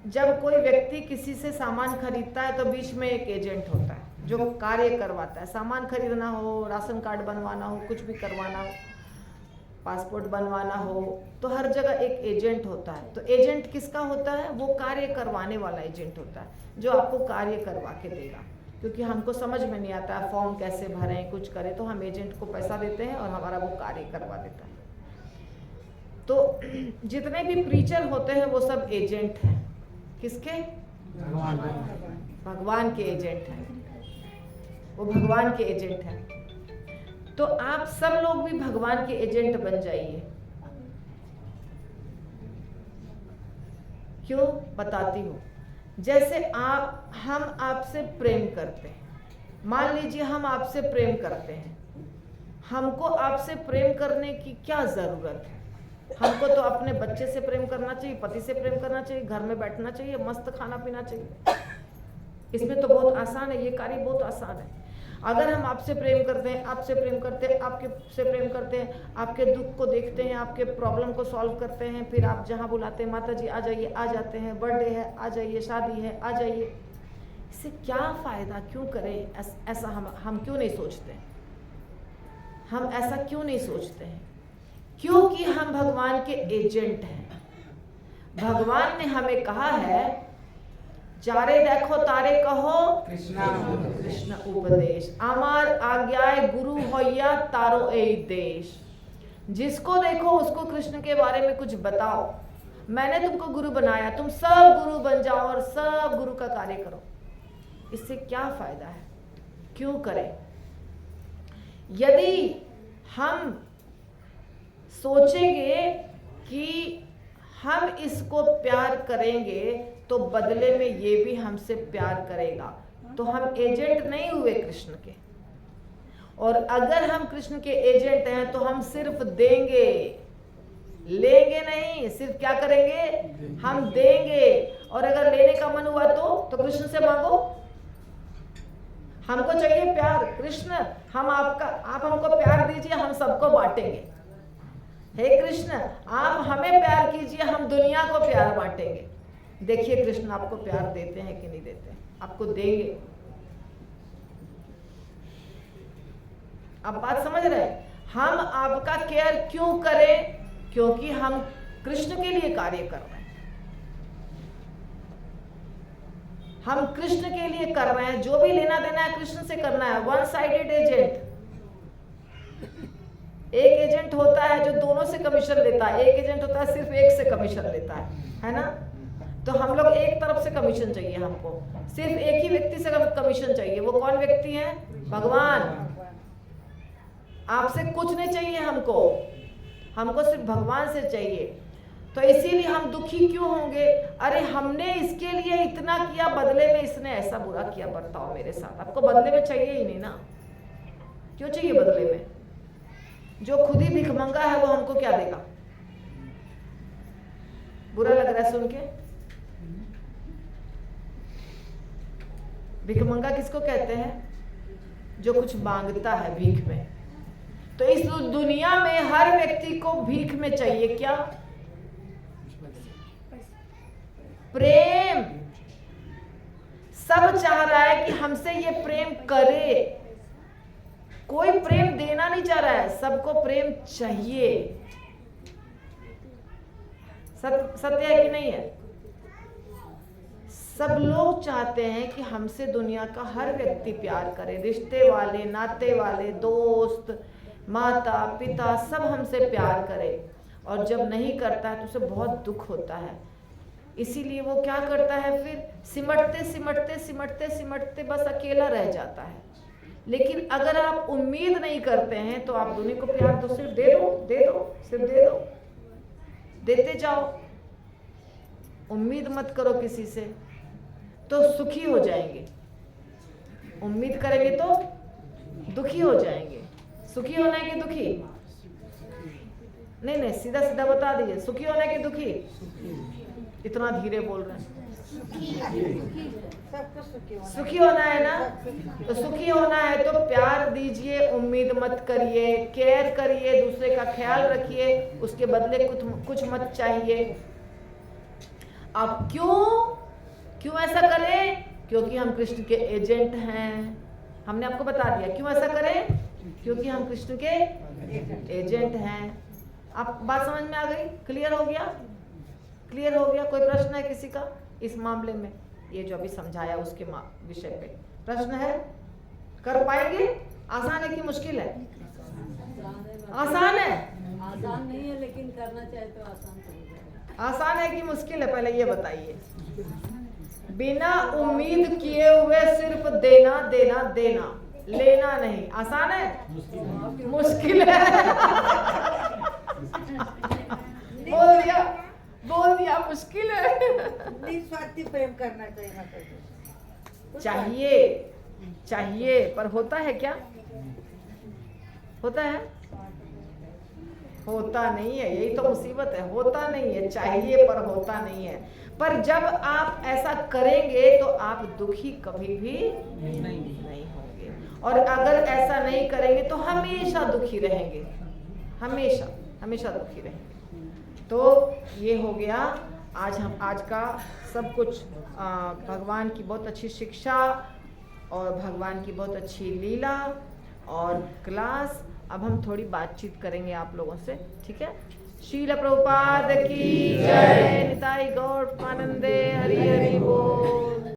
जब कोई व्यक्ति किसी से सामान खरीदता है तो बीच में एक एजेंट होता है जो कार्य करवाता है। सामान खरीदना हो, राशन कार्ड बनवाना हो, कुछ भी करवाना हो, पासपोर्ट बनवाना हो, तो हर जगह एक एजेंट होता है। तो एजेंट किसका होता है? वो कार्य करवाने वाला एजेंट होता है, जो आपको कार्य करवा के देगा। क्योंकि हमको समझ में नहीं आता है फॉर्म कैसे भरें, कुछ करें, तो हम एजेंट को पैसा देते हैं और हमारा वो कार्य करवा देता है। तो जितने भी प्रीचर होते हैं वो सब एजेंट हैं। किसके? भगवान के एजेंट हैं। वो भगवान के एजेंट हैं। तो आप सब लोग भी भगवान के एजेंट बन जाइए। क्यों? बताती हूँ। जैसे हम आपसे प्रेम करते हैं, मान लीजिए हम आपसे प्रेम करते हैं, हमको आपसे प्रेम करने की क्या जरूरत है? हमको तो अपने बच्चे से प्रेम करना चाहिए, पति से प्रेम करना चाहिए, घर में बैठना चाहिए, मस्त खाना पीना चाहिए। इसमें तो बहुत आसान है, ये कार्य बहुत आसान है। अगर हम आपसे प्रेम करते हैं, आपसे प्रेम करते हैं, आपके से प्रेम करते हैं, आपके दुख को देखते हैं, आपके प्रॉब्लम को सॉल्व करते हैं, फिर आप जहाँ बुलाते हैं माता जी आ जाइए, आ जाते हैं, बर्थडे है आ जाइए, शादी है आ जाइए, इससे क्या फ़ायदा? क्यों करें ऐसा? हम क्यों नहीं सोचते? हम ऐसा क्यों नहीं सोचते हैं? क्योंकि हम भगवान के एजेंट हैं। भगवान ने हमें कहा है, जारे देखो तारे कहो कृष्ण उपदेश, अमर आज्ञाए गुरु होया तारो ए देश। जिसको देखो उसको कृष्ण के बारे में कुछ बताओ। मैंने तुमको गुरु बनाया, तुम सब गुरु बन जाओ और सब गुरु का कार्य करो। इससे क्या फायदा है? क्यों करें? यदि हम सोचेंगे कि हम इसको प्यार करेंगे तो बदले में ये भी हमसे प्यार करेगा, तो हम एजेंट नहीं हुए कृष्ण के। और अगर हम कृष्ण के एजेंट हैं तो हम सिर्फ देंगे, लेंगे नहीं। सिर्फ क्या करेंगे? हम देंगे। और अगर लेने का मन हुआ तो कृष्ण से मांगो। हमको चाहिए प्यार। कृष्ण आप हमको प्यार दीजिए, हम सबको बांटेंगे। हे कृष्ण, आप हमें प्यार कीजिए, हम दुनिया को प्यार बांटेंगे। देखिए कृष्ण आपको प्यार देते हैं कि नहीं देते हैं? आपको देंगे। अब बात समझ रहे हैं? हम आपका केयर क्यों करें? क्योंकि हम कृष्ण के लिए कार्य कर रहे हैं। हम कृष्ण के लिए कर रहे हैं। जो भी लेना देना है कृष्ण से करना है। One sided agent. एक एजेंट होता है जो दोनों से कमीशन लेता है, एक एजेंट होता है सिर्फ एक से कमीशन लेता है ना? तो हम लोग एक तरफ से कमीशन चाहिए, हमको सिर्फ एक ही व्यक्ति से कमीशन चाहिए। वो कौन व्यक्ति है? भगवान। आपसे कुछ नहीं चाहिए हमको सिर्फ भगवान से चाहिए। तो इसीलिए हम दुखी क्यों होंगे? अरे हमने इसके लिए इतना किया, बदले में इसने ऐसा बुरा किया बर्ताव मेरे साथ। आपको बदले में चाहिए ही नहीं ना। क्यों चाहिए बदले में? जो खुद ही भिखमंगा है वो हमको क्या देगा? बुरा लग रहा है सुन के? भिखमंगा किसको कहते हैं? जो कुछ मांगता है भीख में। तो इस दुनिया में हर व्यक्ति को भीख में चाहिए क्या? प्रेम। सब चाह रहा है कि हमसे ये प्रेम करे, कोई प्रेम देना नहीं चाह रहा है, सबको प्रेम चाहिए। सत्य है कि नहीं है? सब लोग चाहते हैं कि हमसे दुनिया का हर व्यक्ति प्यार करे, रिश्ते वाले, नाते वाले, दोस्त, माता पिता सब हमसे प्यार करे। और जब नहीं करता है तो उसे बहुत दुख होता है। इसीलिए वो क्या करता है, फिर सिमटते सिमटते सिमटते सिमटते बस अकेला रह जाता है। लेकिन अगर आप उम्मीद नहीं करते हैं तो आप दुनिया को प्यार तो सिर्फ दे दो, दे दो, सिर्फ दे दो, देते जाओ। उम्मीद मत करो किसी से, तो सुखी हो जाएंगे। उम्मीद करेंगे तो दुखी हो जाएंगे। सुखी होना है कि दुखी? नहीं, सीधा सीधा बता दीजिए, सुखी होना है कि दुखी? इतना धीरे बोल रहे हैं। सुखी होना है ना? तो सुखी होना है तो प्यार दीजिए, उम्मीद मत करिए, केयर करिए, दूसरे का ख्याल रखिए, उसके बदले कुछ मत चाहिए। आप क्यों ऐसा करें? क्योंकि हम कृष्ण के एजेंट हैं। हमने आपको बता दिया क्यों ऐसा करें, क्योंकि हम कृष्ण के एजेंट हैं। आप बात समझ में आ गई? क्लियर हो गया? क्लियर हो गया? कोई प्रश्न है किसी का इस मामले में? ये जो अभी समझाया उसके विषय पे प्रश्न है? कर पाएंगे? आसान है कि मुश्किल है? आसान है। आसान नहीं है, लेकिन करना चाहे तो आसान हो जाएगा। आसान है कि मुश्किल है? पहले ये बताइए। बिना उम्मीद किए हुए सिर्फ देना देना देना, लेना नहीं, आसान है? मुश्किल है। बोल दिया मुश्किल है। निस्वार्थी प्रेम करना चाहिए, पर होता है क्या? होता है? होता नहीं है, यही तो मुसीबत है। होता नहीं है, चाहिए पर होता नहीं है। पर जब आप ऐसा करेंगे तो आप दुखी कभी भी नहीं होंगे, और अगर ऐसा नहीं करेंगे तो हमेशा दुखी रहेंगे, हमेशा दुखी रहेंगे। तो ये हो गया आज का सब कुछ। भगवान की बहुत अच्छी शिक्षा और भगवान की बहुत अच्छी लीला और क्लास। अब हम थोड़ी बातचीत करेंगे आप लोगों से, ठीक है? श्रील प्रभुपाद की जय। निताई गौर आनंदे। हरि हरि बोल।